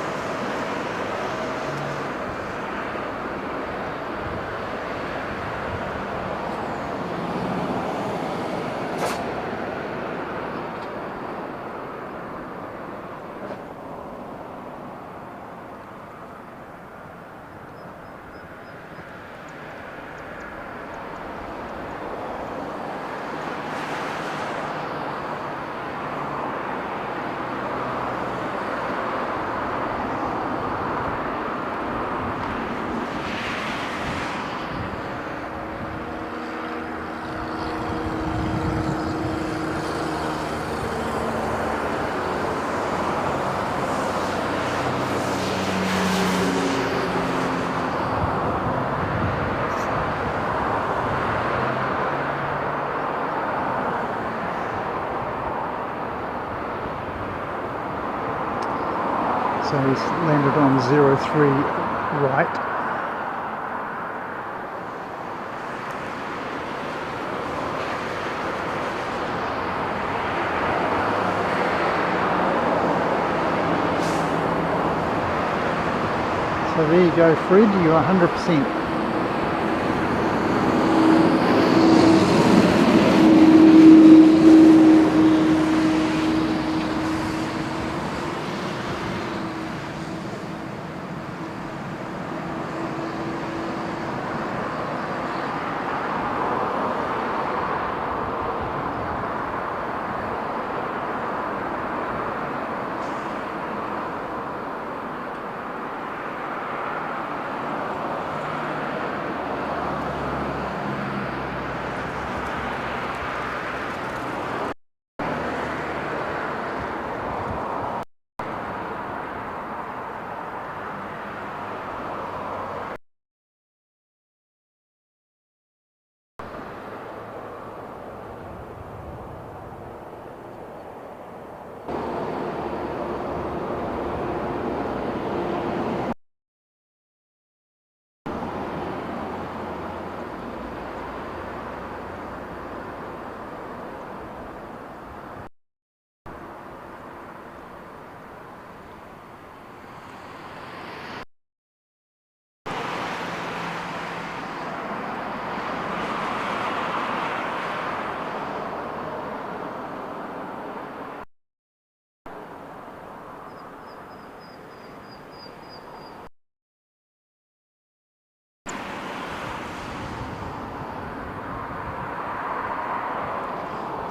So he's landed on 03 right. So there you go, Fred, you're 100%.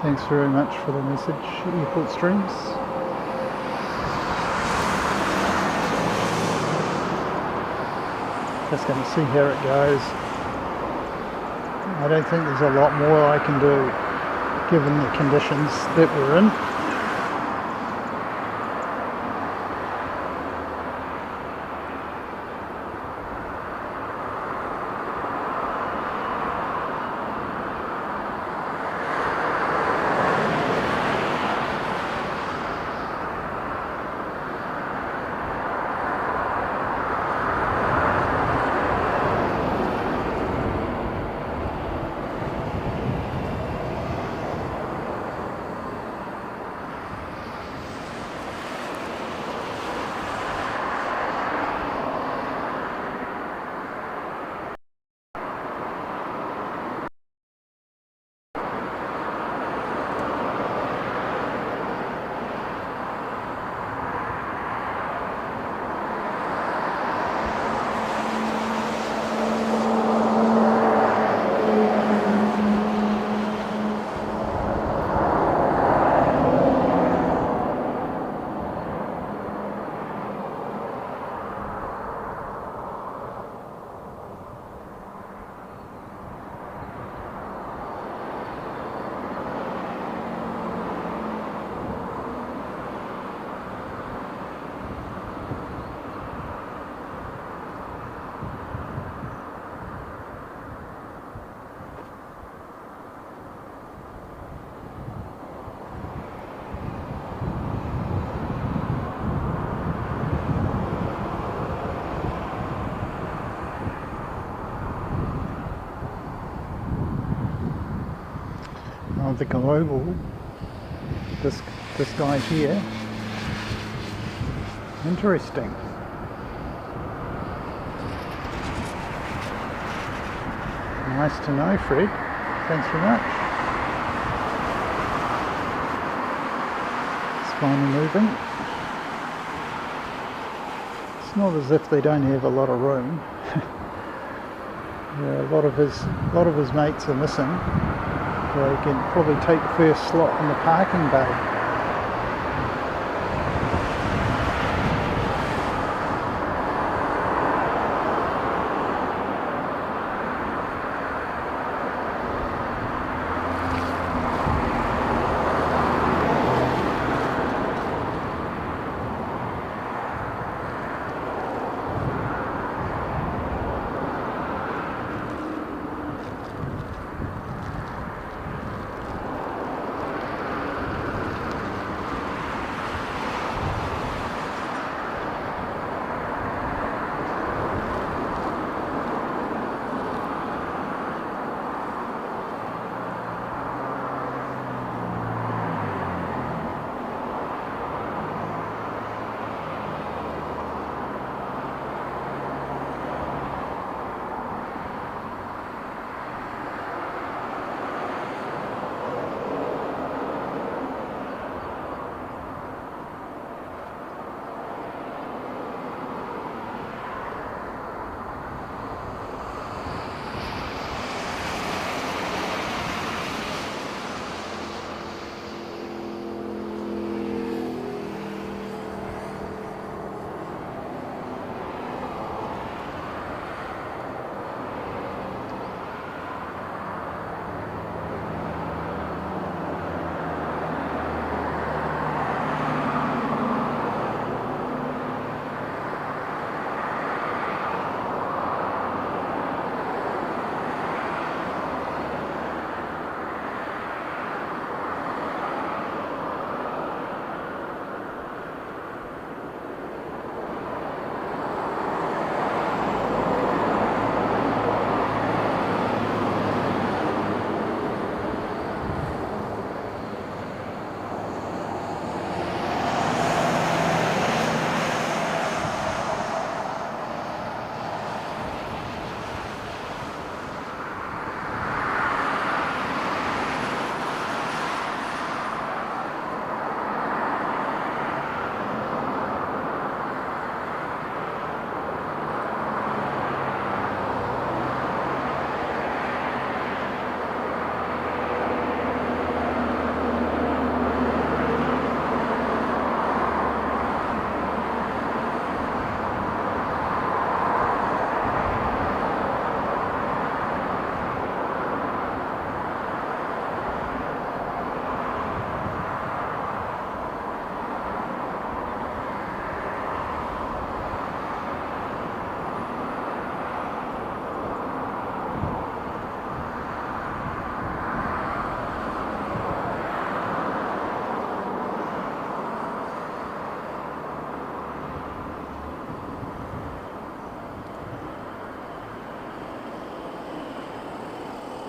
Thanks very much for the message, Airport Streams. Just going to see how it goes. I don't think there's a lot more I can do given the conditions that we're in. The global, this guy here, interesting. Nice to know, Fred, thanks very much. It's finally moving. It's not as if they don't have a lot of room. Yeah, a lot of his mates are missing. So he can probably take the first slot in the parking bay.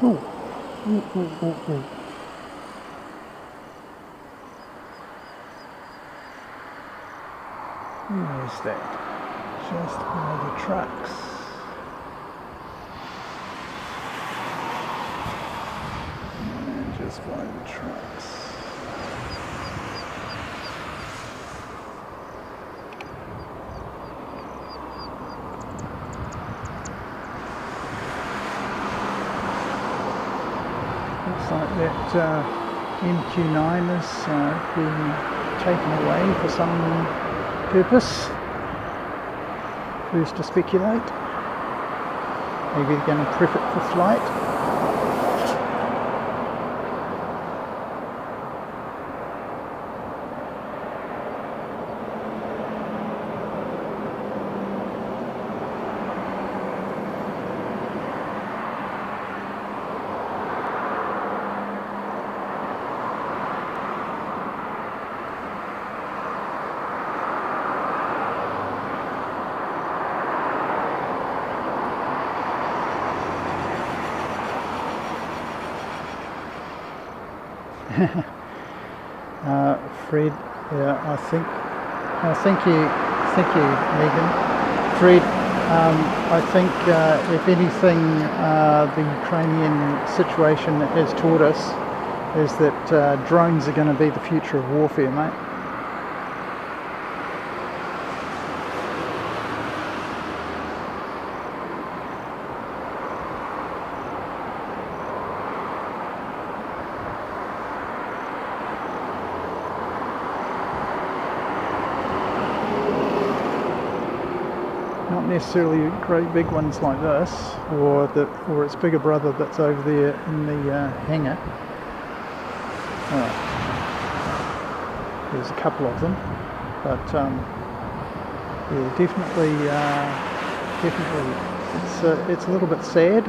Ooh. Ooh, ooh, ooh, ooh. Where's that? Just by the trucks. Just by the trucks. Looks like that MQ9 is being taken away for some purpose. Who's to speculate? Maybe they're going to prep it for flight. Fred, yeah, thank you, Megan. Fred, I think if anything, the Ukrainian situation has taught us is that drones are going to be the future of warfare, mate. Not necessarily great big ones like this, or its bigger brother that's over there in the hangar. There's a couple of them, but yeah, definitely, it's a little bit sad.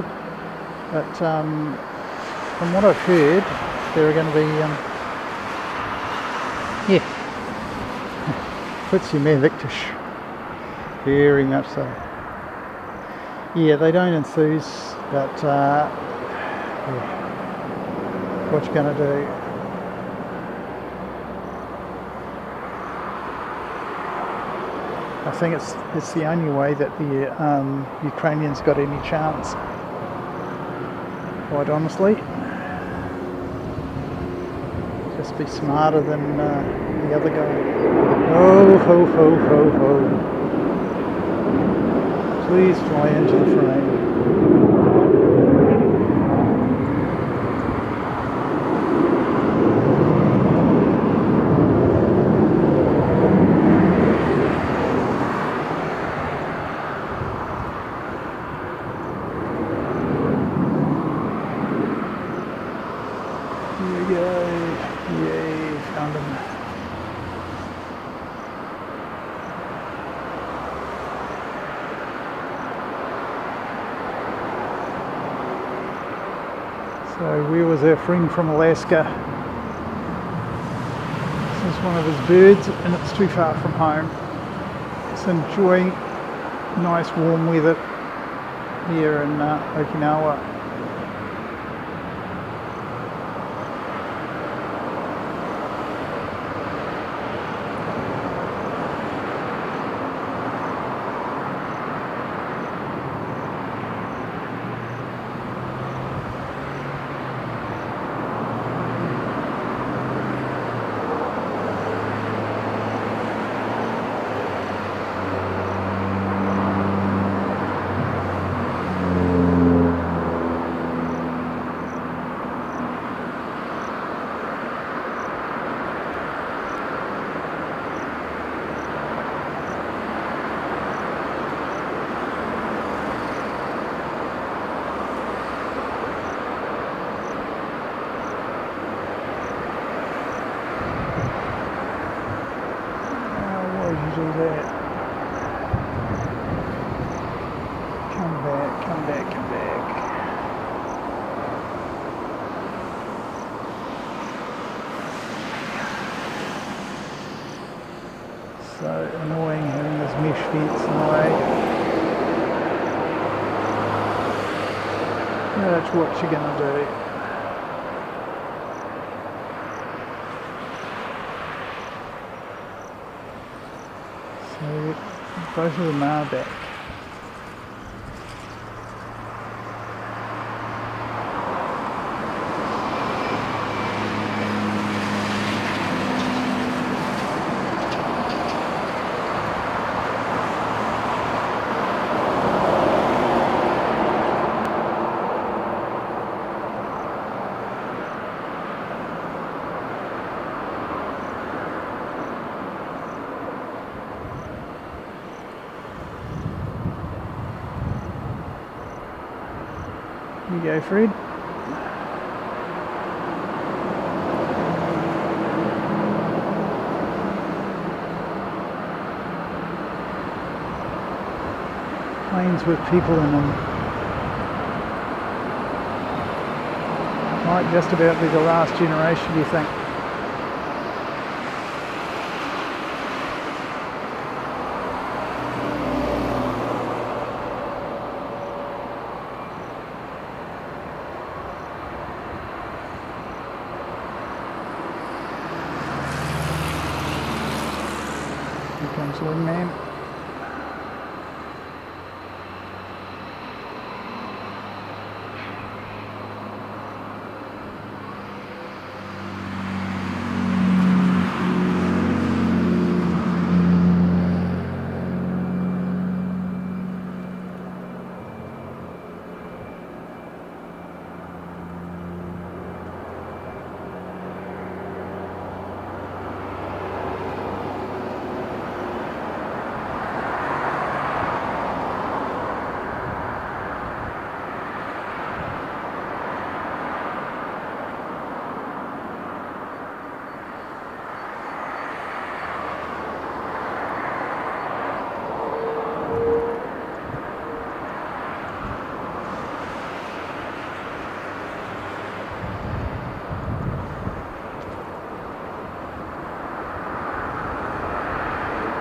But from what I've heard, there are going to be yeah, puts you mehr Victish. Very much so. Yeah, they don't enthuse, but yeah, what you going to do? I think it's the only way that the Ukrainians got any chance. Quite honestly, just be smarter than the other guy. Oh ho ho ho ho! Please fly into the frame. Here we go. Yay, found him. So where was our friend from Alaska? This is one of his birds and it's too far from home. It's enjoying nice warm weather here in Okinawa. Do that. Come back, come back, come back. So annoying having this mesh fence in the way. That's what you're gonna do. So both of them are back. You go, Fred. Planes with people in them. Might just about be the last generation, do you think? Here comes the wingman.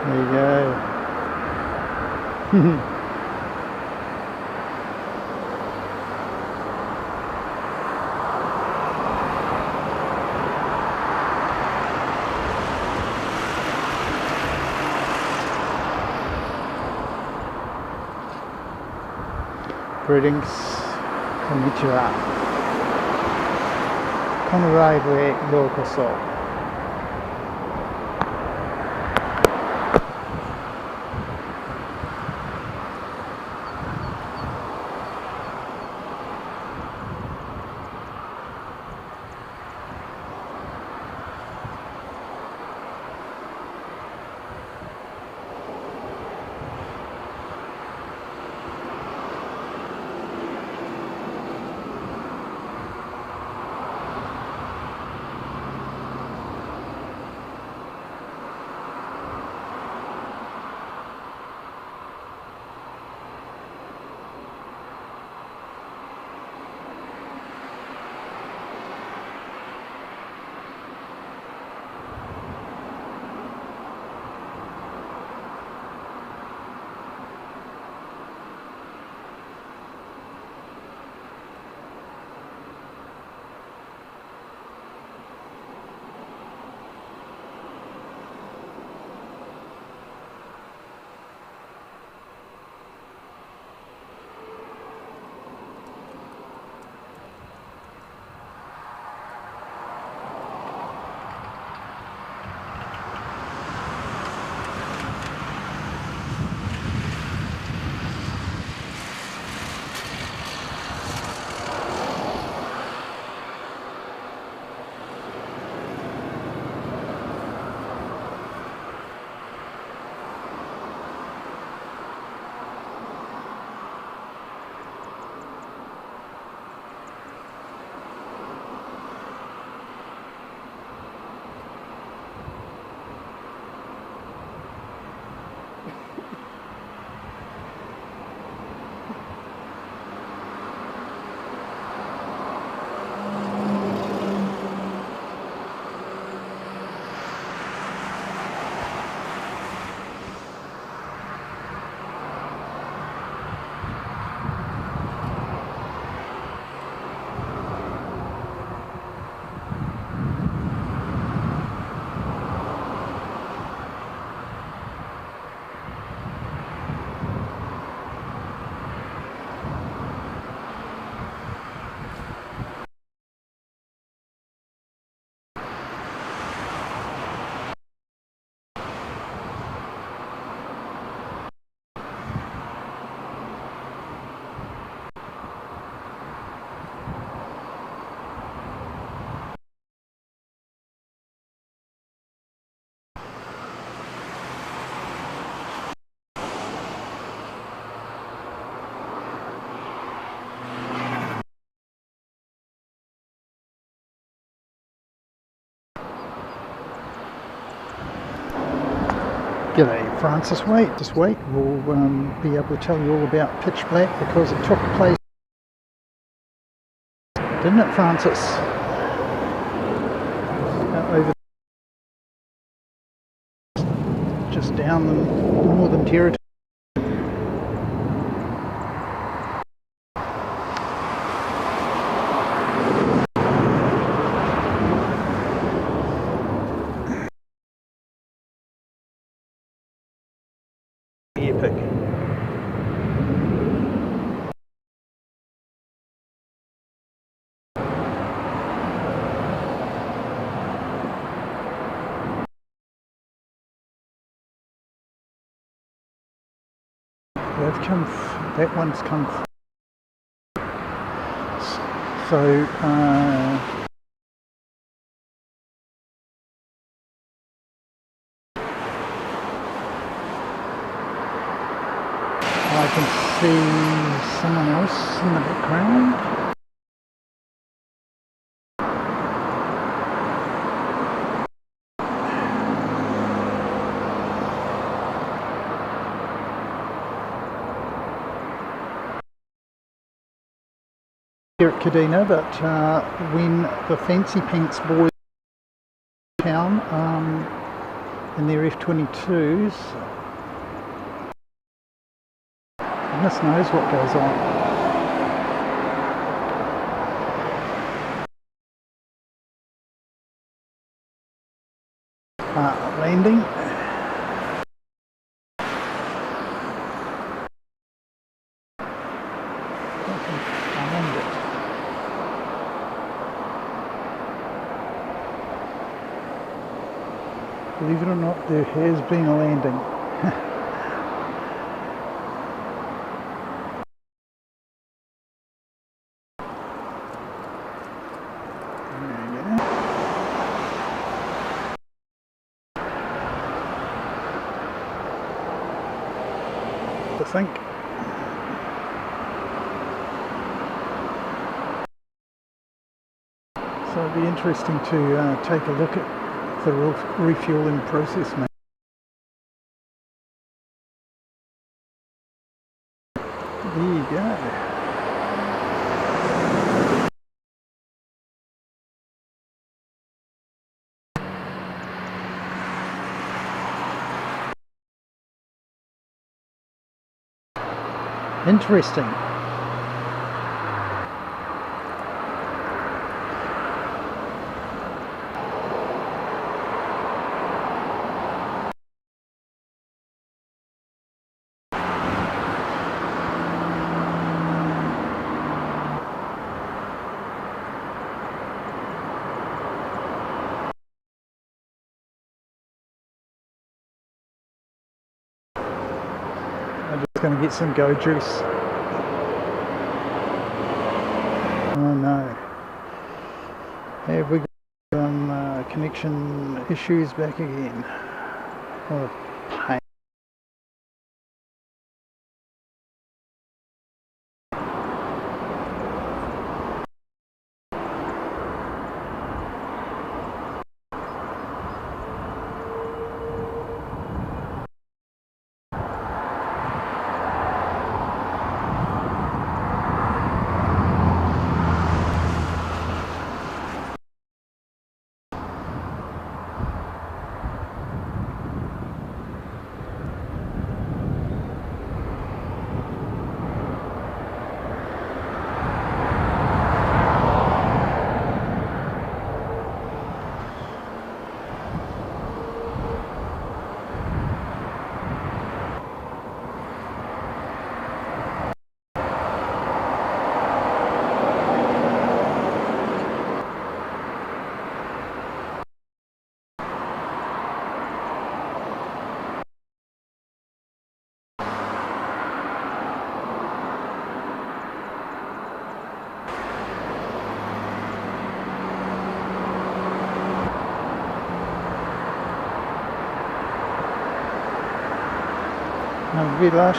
There you go. Greetings, konnichiwa. このライブへようこそ。Francis Wait. This week we'll be able to tell you all about Pitch Black because it took place, didn't it, Francis? Over just down the Northern Territory. Epic. They've come. That one's come. So. I can see someone else in the background. Here at Kadena, but when the Fancy Pants boys town in their F-22s, goodness knows what goes on. Landing. Believe it or not, there has been a landing. I think. So it'd be interesting to take a look at the refueling process now. There you go. Interesting. I'm just going to get some go juice. Oh no. Have we got some connection issues back again? Oh, pain. Village.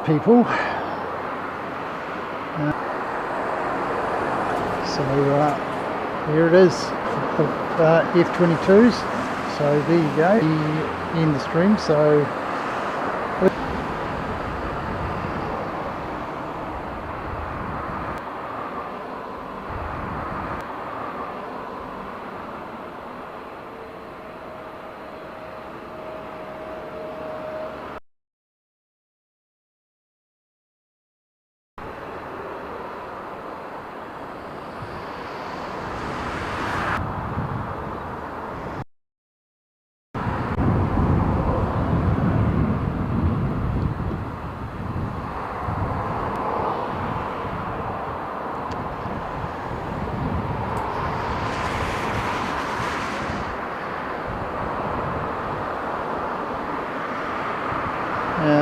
people. So here it is of F-22s. So there you go, end the stream. So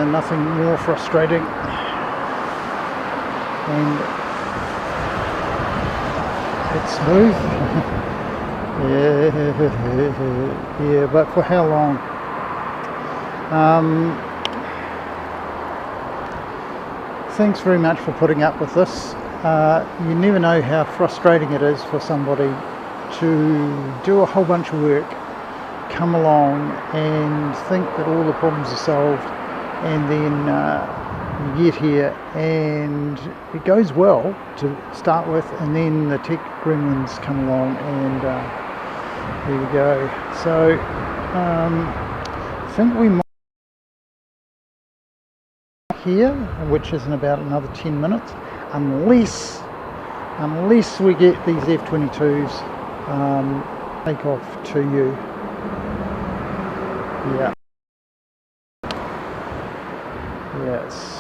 nothing more frustrating, and it's smooth. yeah, but for how long? Thanks very much for putting up with this. You never know how frustrating it is for somebody to do a whole bunch of work, come along and think that all the problems are solved, and then you get here and it goes well to start with, and then the tech gremlins come along and there we go. So I think we might here, which is in about another 10 minutes, unless we get these F-22s take off to you. Yeah. Yes.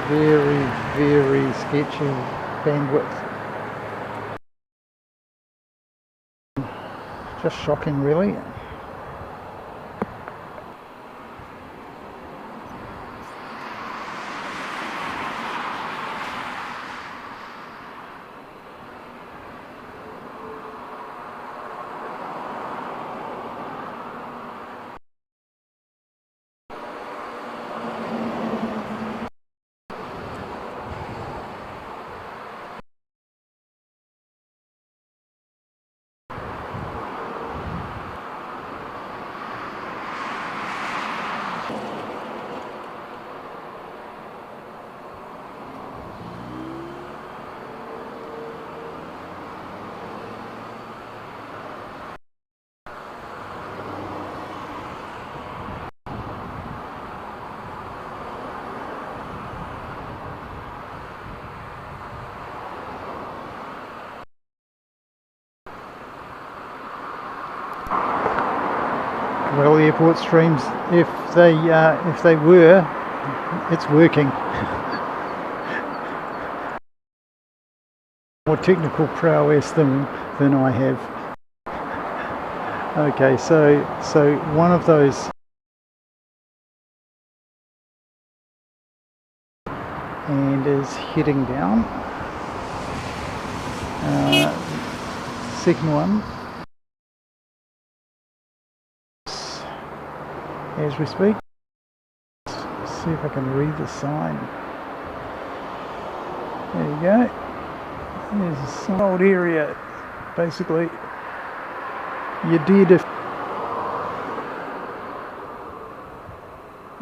Very, very sketchy bandwidth. Just shocking, really. Well, the airport streams, if they were, it's working. More technical prowess than I have. Okay, so one of those and is heading down. Second one. As we speak. Let's see if I can read the sign. There you go. There's a old area. Basically, you're dead if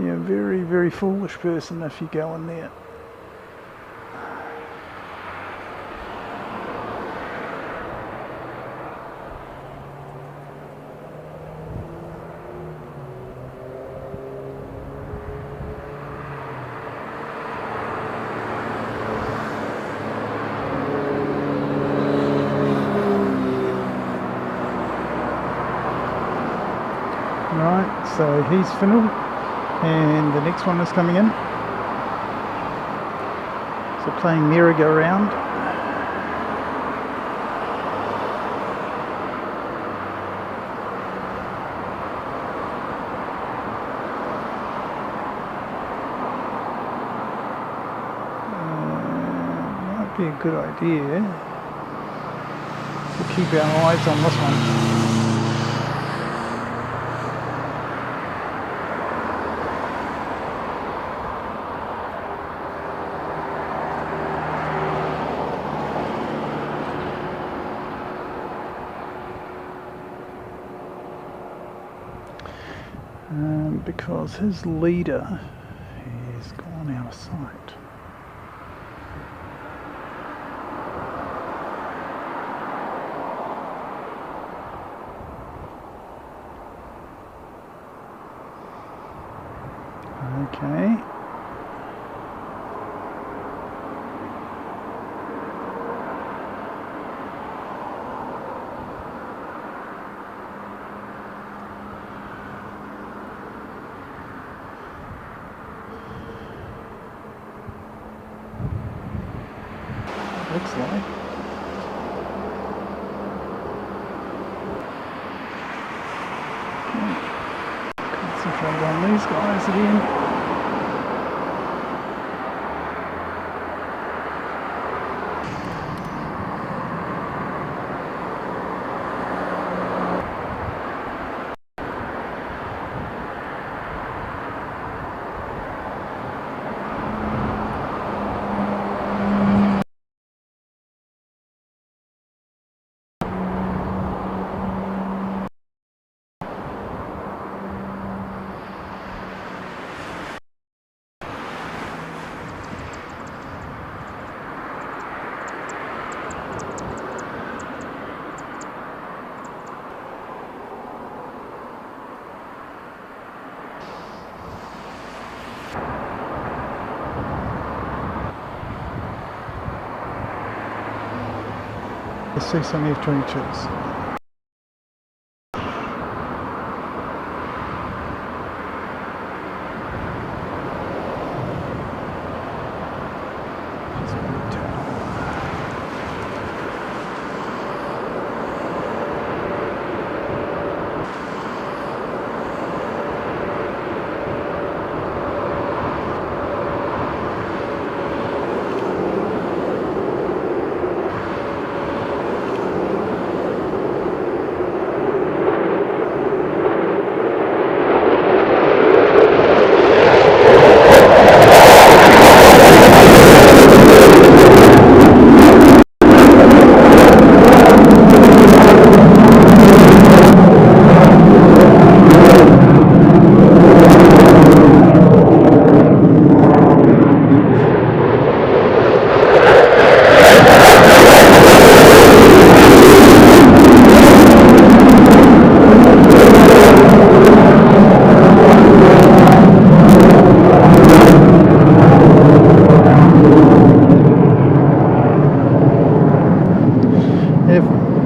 you're a very, very foolish person if you go in there. Right, so he's finished and the next one is coming in. So playing merry-go-round. Might be a good idea to keep our eyes on this one. because his leader has gone out of sight. Okay. Looks like. Concentrate on these guys again. Let's see some F-22s.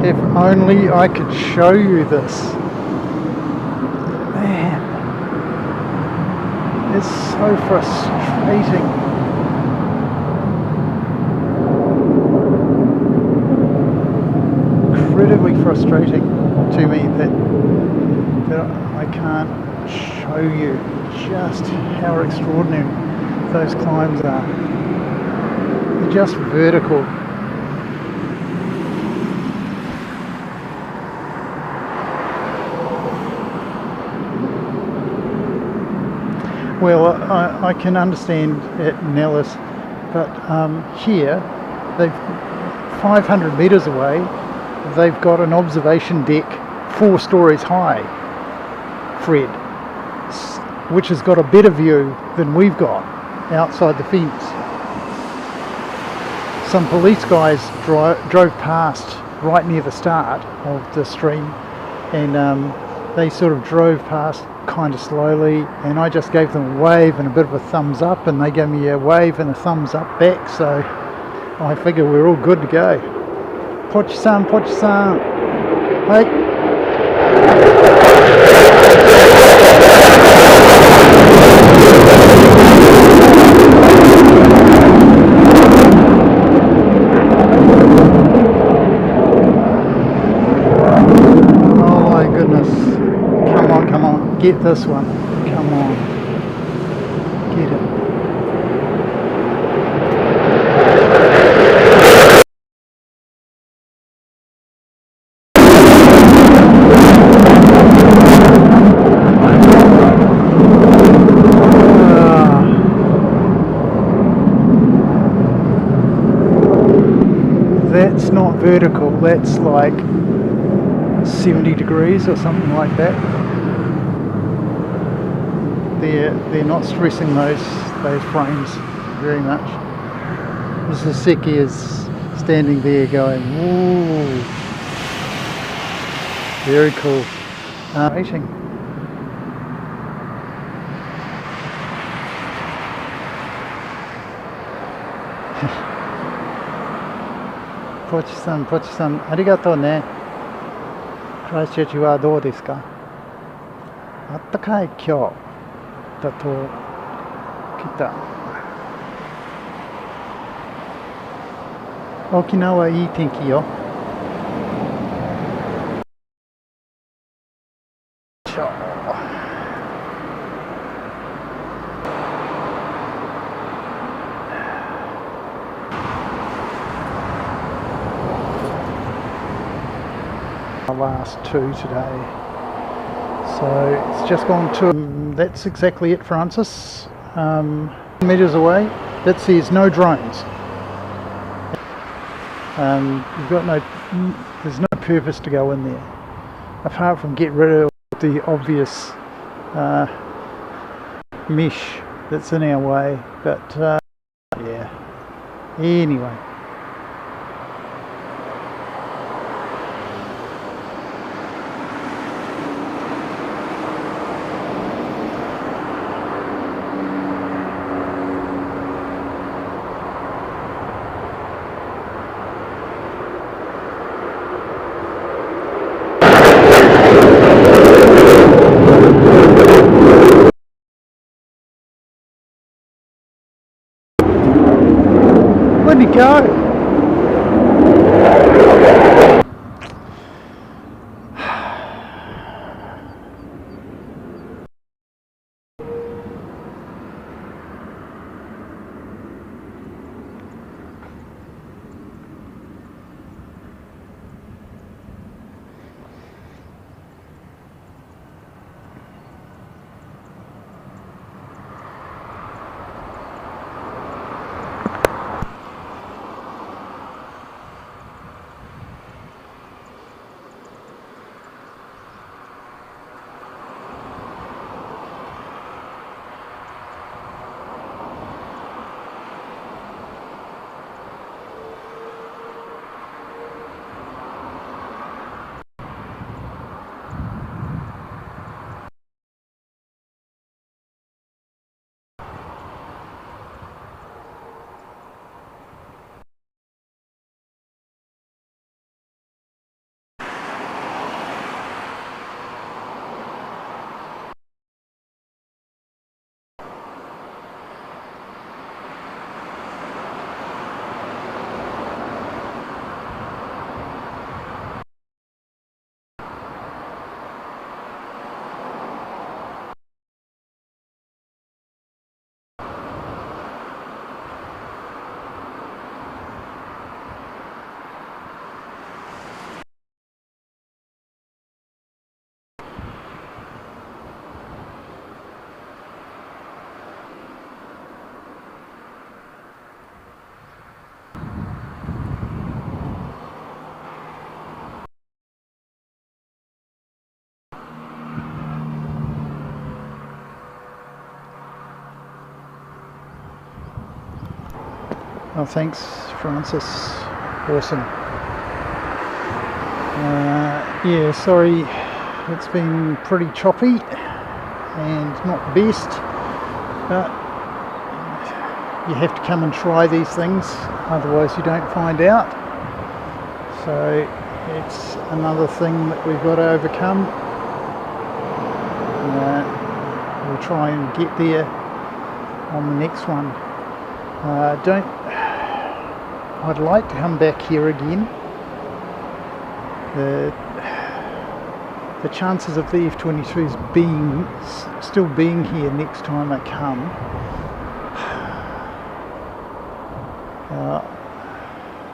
If only I could show you this. Man, it's so frustrating. Incredibly frustrating to me that I can't show you just how extraordinary those climbs are. They're just vertical. Well, I can understand at Nellis, but here, they've 500 metres away, they've got an observation deck 4 stories high, Fred, which has got a better view than we've got outside the fence. Some police guys drove past right near the start of the stream, and they sort of drove past kind of slowly, and I just gave them a wave and a bit of a thumbs up, and they gave me a wave and a thumbs up back, so I figure we're all good to go. Pochi-san, Pochi-san. Hey. Oh my goodness. Come on, get this one. Come on. Get it. That's not vertical, that's like 70 degrees or something like that. they're not stressing those frames very much. Mrs. Seki is standing there going, "Ooh, very cool." Waiting. Pochi-san, ありがとうね。クライスチェルチはどうですか？あったかい今日だと来た。沖縄いい天気よ。Last two today, so it's just gone to that's exactly it, Francis. Meters away, that says no drones. You've got there's no purpose to go in there apart from get rid of the obvious mesh that's in our way, but yeah, anyway. Where'd he go? Oh, thanks, Francis. Awesome. Yeah, sorry, it's been pretty choppy and not the best, but you have to come and try these things, otherwise you don't find out. So it's another thing that we've got to overcome. We'll try and get there on the next one. I'd like to come back here again. The chances of the F-22s still being here next time I come,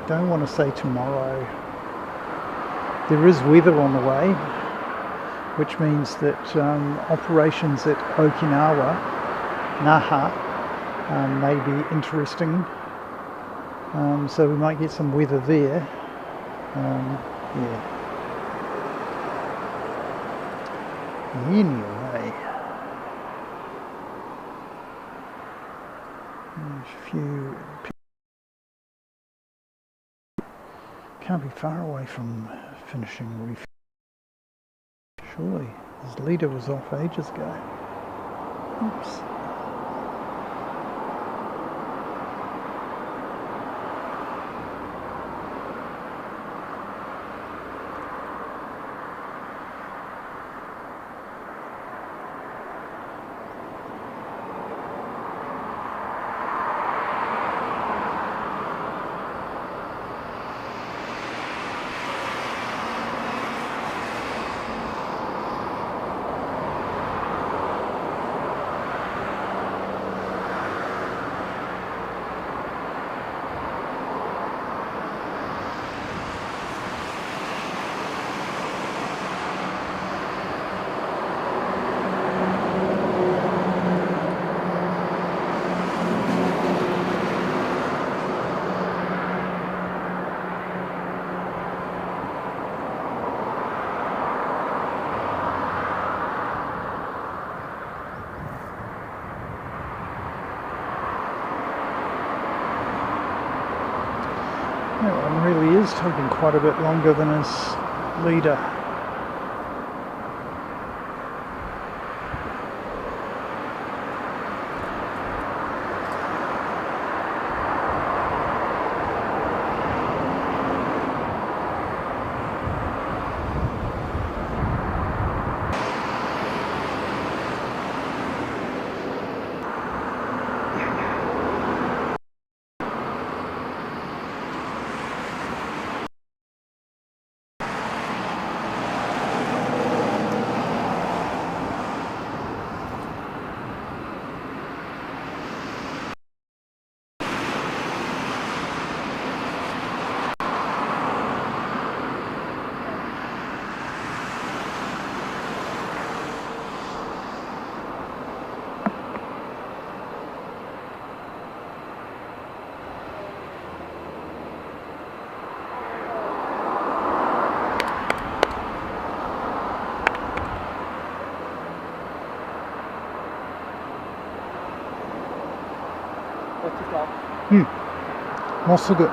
don't want to say tomorrow. There is weather on the way, which means that operations at Okinawa, Naha, may be interesting. So we might get some weather there. Yeah. Anyway, A few. Can't be far away from finishing. Surely his leader was off ages ago. Oops. That one really is taking quite a bit longer than his leader. Hmm. もうすぐ。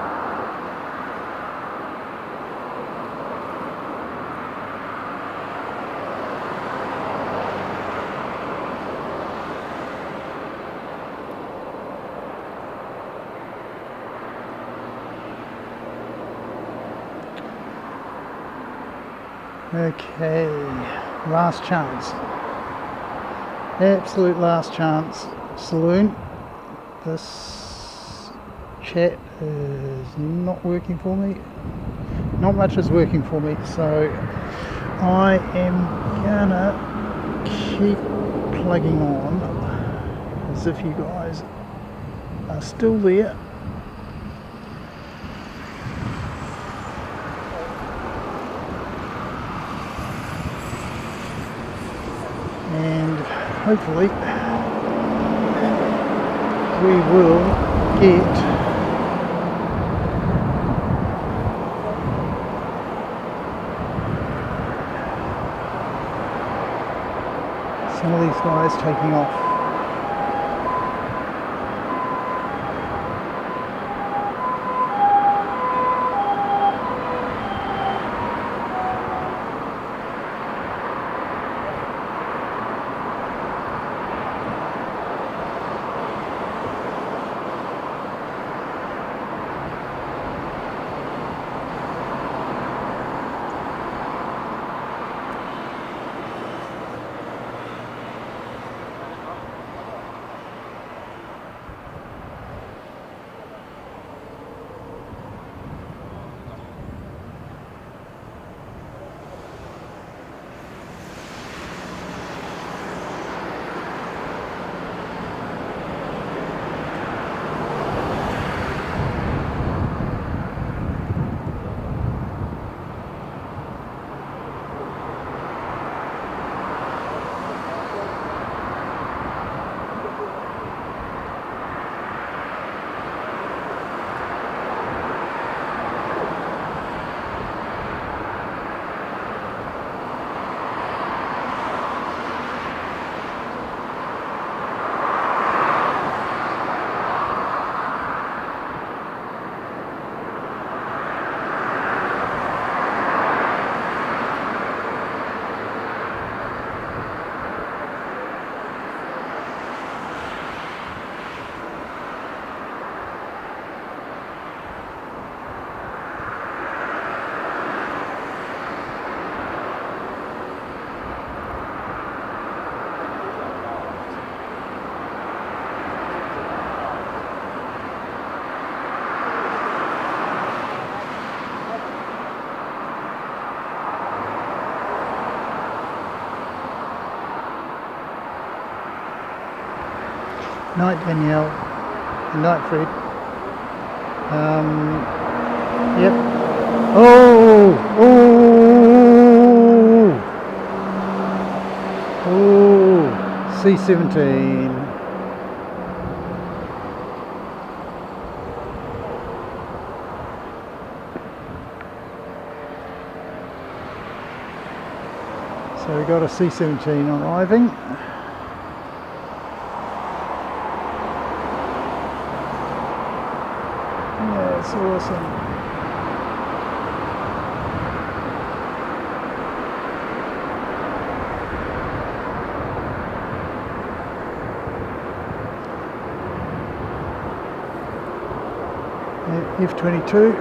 Okay, last chance. Absolute last chance. Saloon. This chat is not working for me. Not much is working for me, so I am gonna keep plugging on as if you guys are still there. And hopefully we will get some of these guys taking off. Night Danielle, and night Fred. Yep. C17. So we got a C17 arriving. Yeah, it's awesome. F22.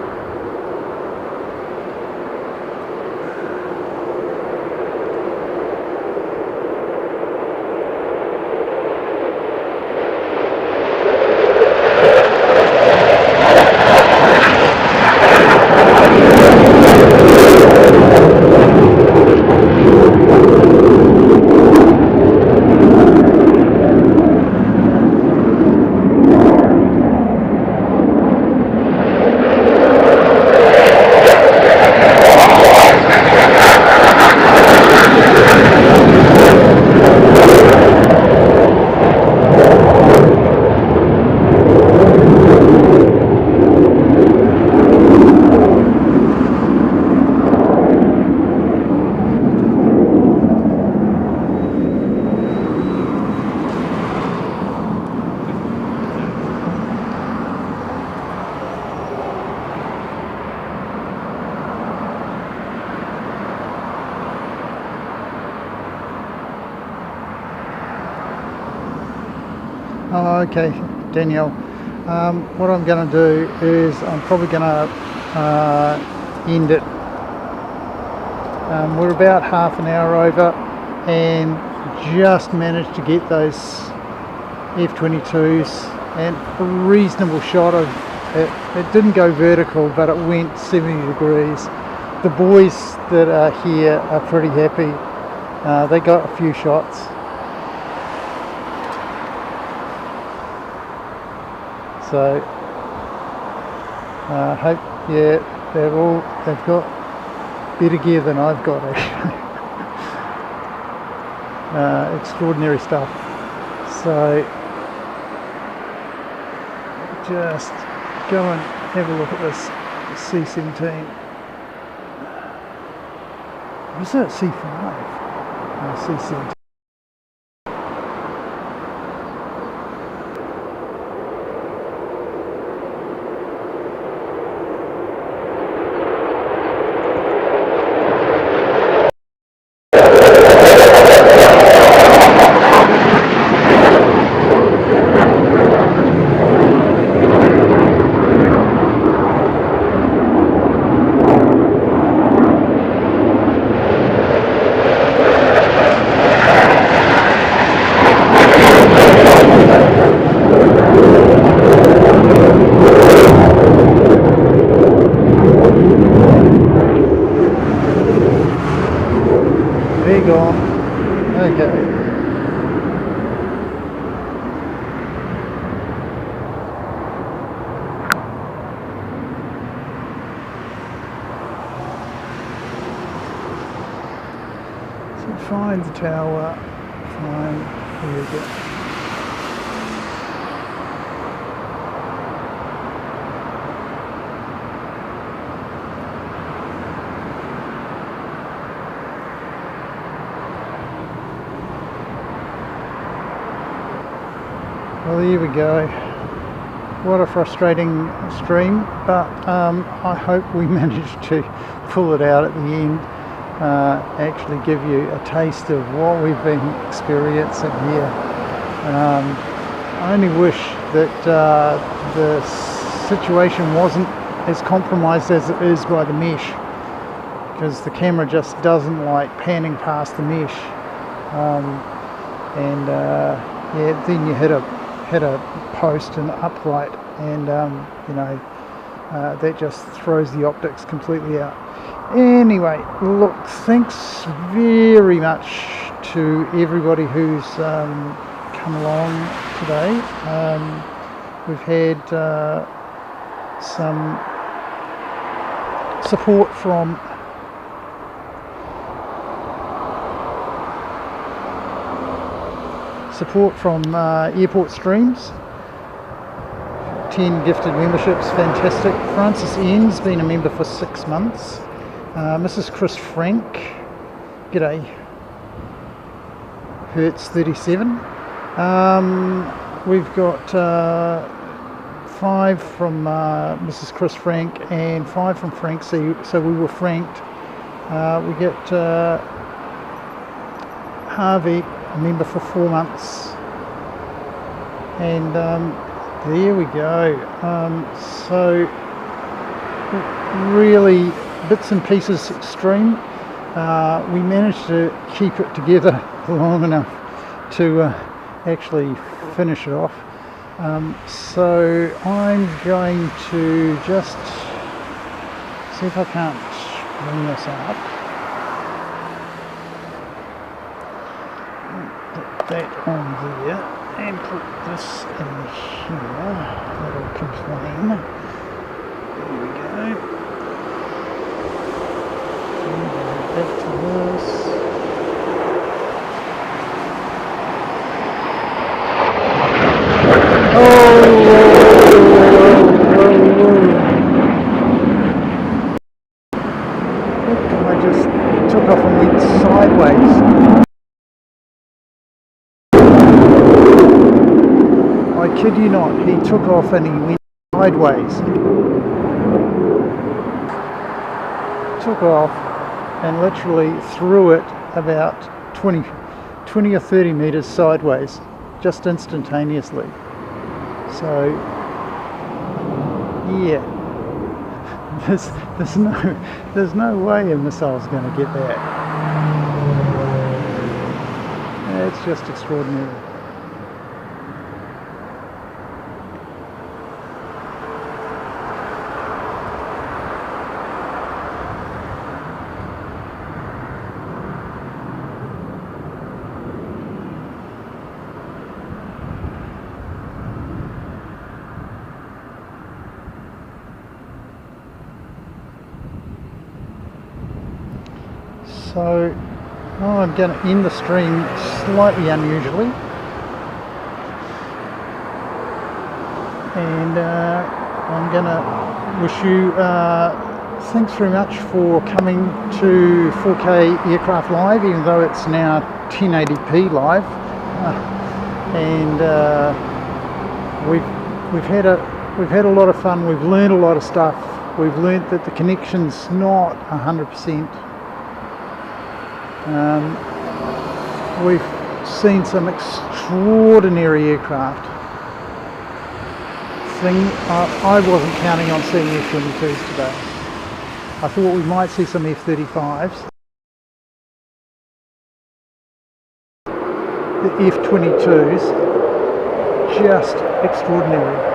Oh, okay, Danielle. What I'm going to do is I'm probably going to end it. We're about half an hour over and just managed to get those F22s and a reasonable shot of it. It didn't go vertical, but it went 70 degrees. The boys that are here are pretty happy. They got a few shots. So hope, yeah, they've got better gear than I've got actually. Extraordinary stuff. So just go and have a look at this C17. Was that C5? C17. Gone. Okay. So find the tower. Fine. Here we go. Well, here we go. What a frustrating stream, but I hope we managed to pull it out at the end, actually give you a taste of what we've been experiencing here. I only wish that the situation wasn't as compromised as it is by the mesh, because the camera just doesn't like panning past the mesh, yeah, then you hit a post and upright, and that just throws the optics completely out. Anyway, look, thanks very much to everybody who's come along to today. We've had some support from Airport Streams. 10 gifted memberships, fantastic. Francis Ian's been a member for 6 months. Mrs. Chris Frank, g'day. Hertz 37. We've got 5 from Mrs. Chris Frank and 5 from Frank C, so we were franked. We get Harvey, a member for 4 months, and there we go. So really bits and pieces stream. We managed to keep it together long enough to actually finish it off. So I'm going to just see if I can't bring this up. Put that on there and put this in here. That'll complain. There we go. Back to this. I just took off and went sideways. I kid you not, he took off and he went sideways. Took off and literally threw it about 20 or 30 metres sideways, just instantaneously. So yeah, there's no way a missile's going to get that. It's just extraordinary. So I'm going to end the stream slightly unusually, and I'm going to wish you thanks very much for coming to 4K Aircraft Live, even though it's now 1080p live, and we've had a lot of fun. We've learned a lot of stuff. We've learned that the connection's not 100%. We've seen some extraordinary aircraft. I wasn't counting on seeing F-22s today. I thought we might see some F-35s. The F-22s, just extraordinary.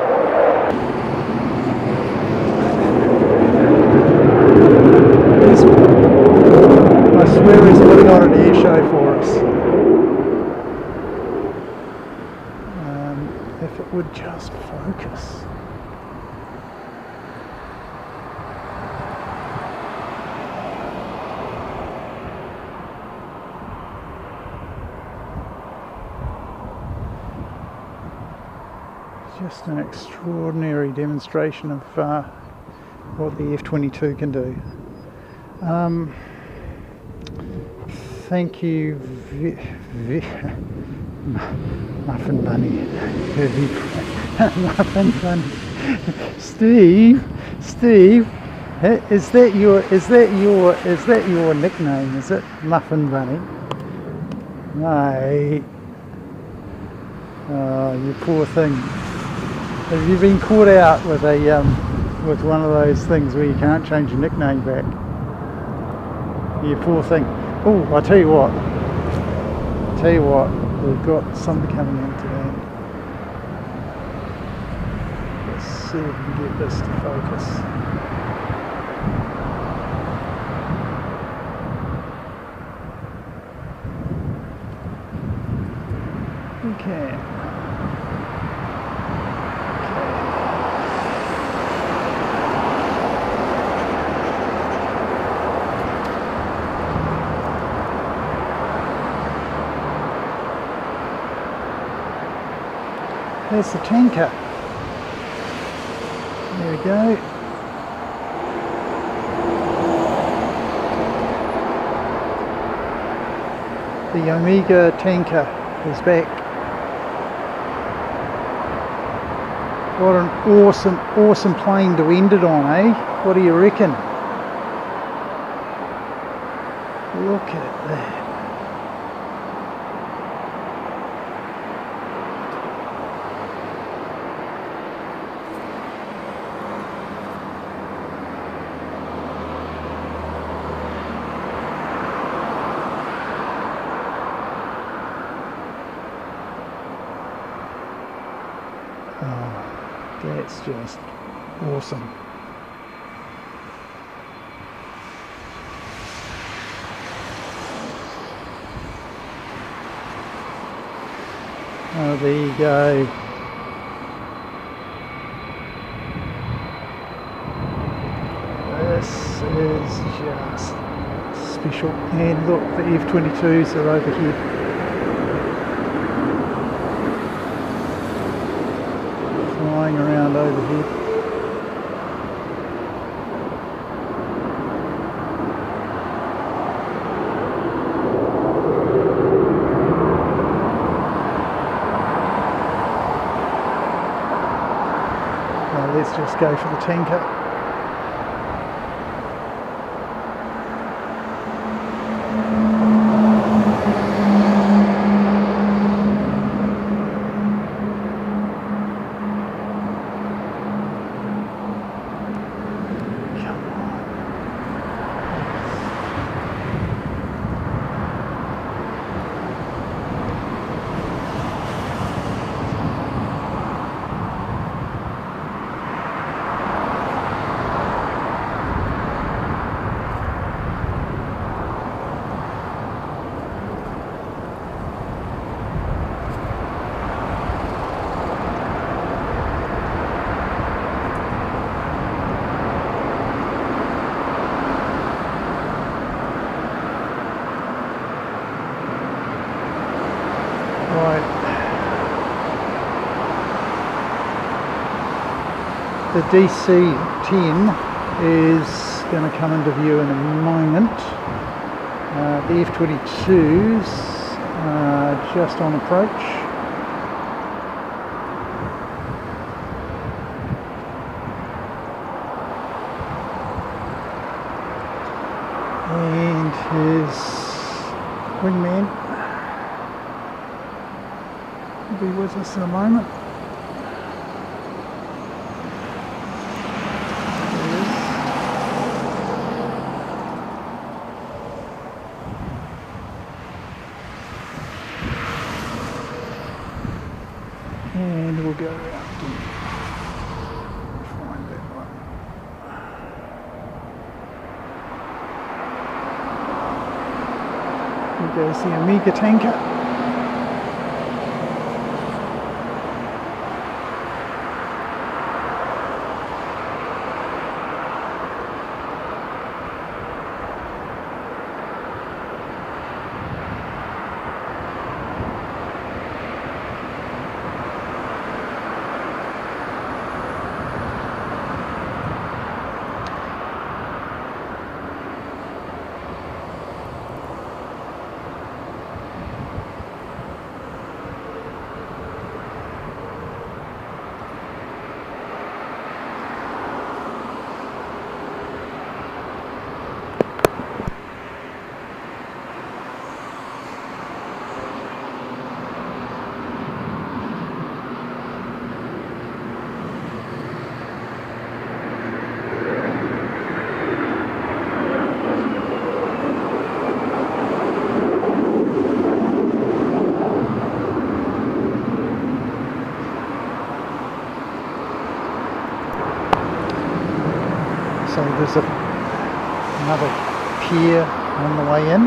I swear he's putting on an air show for us. If it would just focus. Just an extraordinary demonstration of what the F-22 can do. Thank you, Muffin Bunny. Muffin Bunny. Steve, is that your nickname? Is it Muffin Bunny? Mate. Oh, you poor thing. Have you been caught out with with one of those things where you can't change your nickname back? You poor thing. Oh, I'll tell you what, we've got somebody coming in today. Let's see if we can get this to focus. Okay. There's the tanker. There we go. The Omega tanker is back. What an awesome plane to end it on, eh? What do you reckon? Look at that. That's just awesome. Oh, there you go. This is just special. And look, the F-22s are overhead. Flying around overhead. Now let's just go for the tanker. The DC-10 is going to come into view in a moment. The F-22s are just on approach. And his wingman will be with us in a moment. And we'll go around and find that one. Here goes the Omega tanker. So there's another pier on the way in.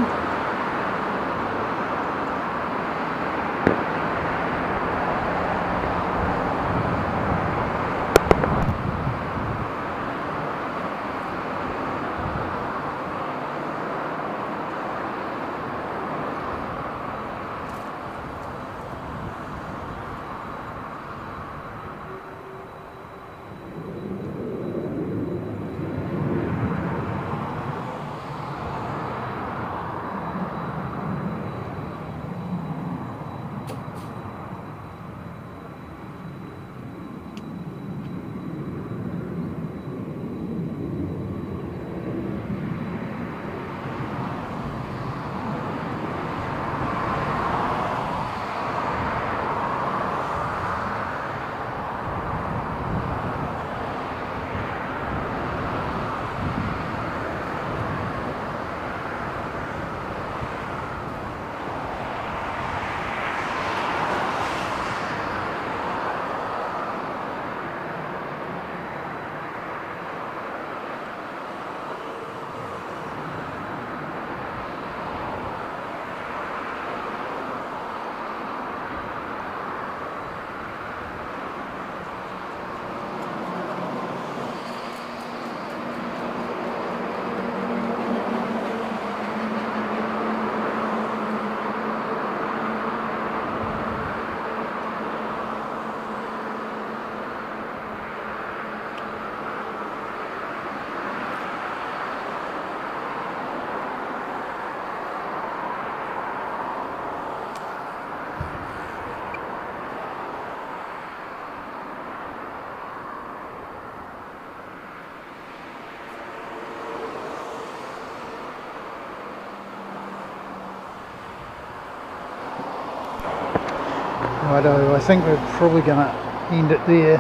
Righto, I think we're probably going to end it there.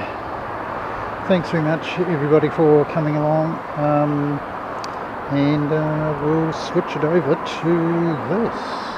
Thanks very much everybody for coming along, and we'll switch it over to this.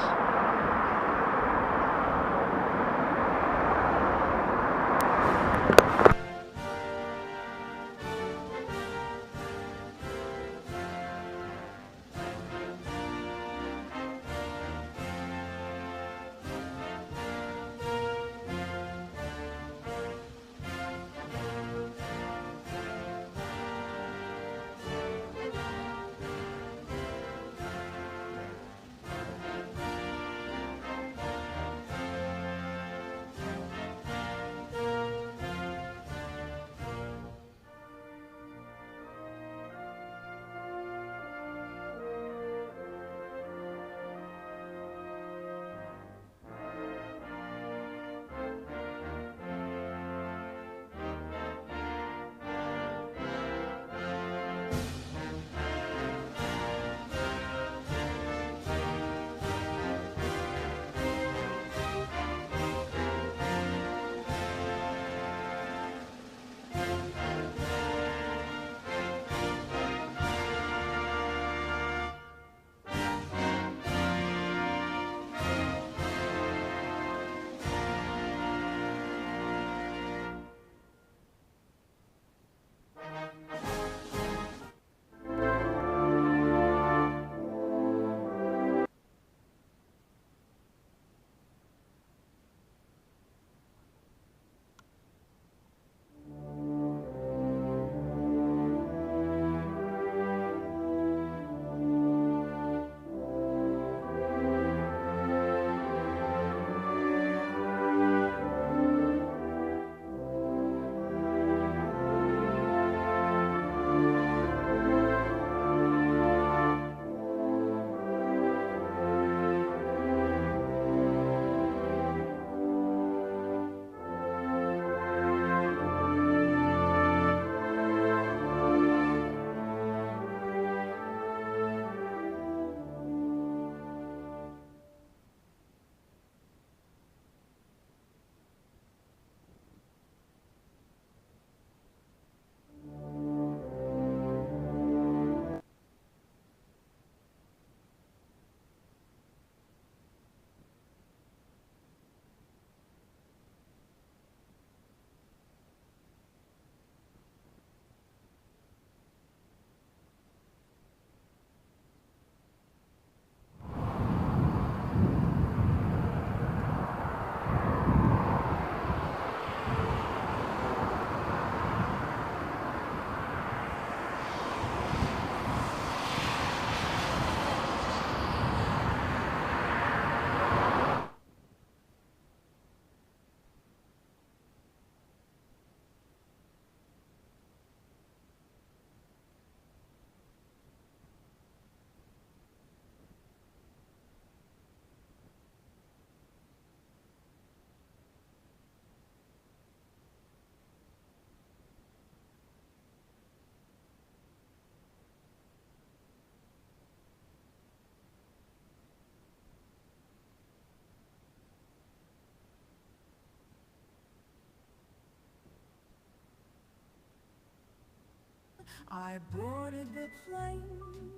I boarded the plane,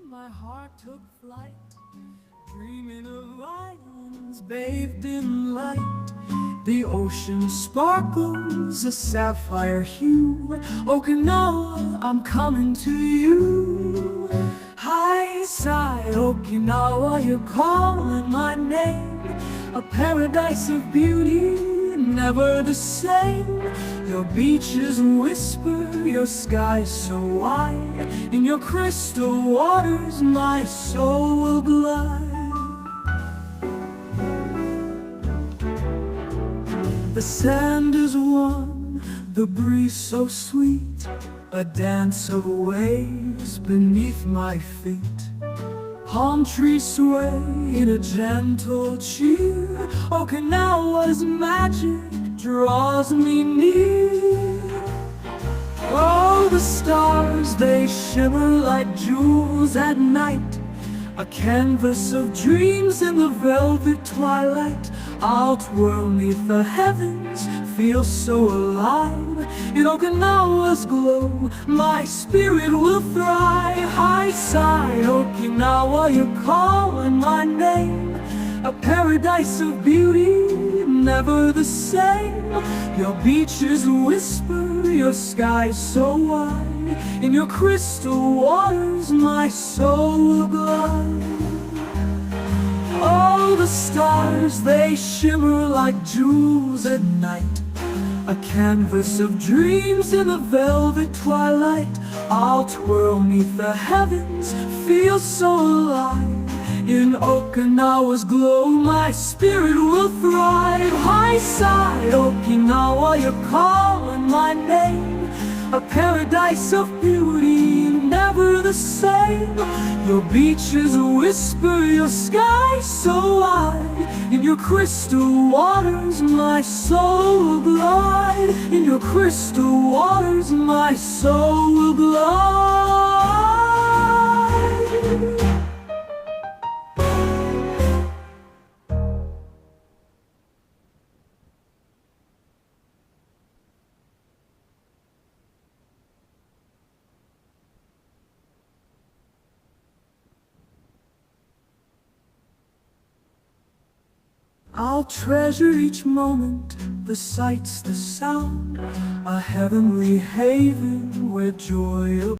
my heart took flight, dreaming of islands bathed in light. The ocean sparkles a sapphire hue. Okinawa, I'm coming to you. High side Okinawa, you're calling my name. A paradise of beauty, never the same. Your beaches whisper, your skies so wide. In your crystal waters my soul will glide. The sand is warm, the breeze so sweet, a dance of waves beneath my feet. Palm trees sway in a gentle cheer. Okinawa's magic draws me near. Oh, the stars, they shimmer like jewels at night, a canvas of dreams in the velvet twilight. I'll twirl neath the heavens, feel so alive. In Okinawa's glow, my spirit will thrive. High side Okinawa, you're calling my name. A paradise of beauty, never the same. Your beaches whisper, your sky so wide. In your crystal waters, my soul will glide. All the stars, they shimmer like jewels at night. A canvas of dreams in the velvet twilight. I'll twirl neath the heavens, feel so alive. In Okinawa's glow, my spirit will thrive. High side Okinawa, you're calling my name. A paradise of beauty, never the same. Your beaches whisper, your sky so wide. In your crystal waters, my soul will glide. In your crystal waters, my soul will glide. I'll treasure each moment, the sights, the sound, a heavenly haven where joy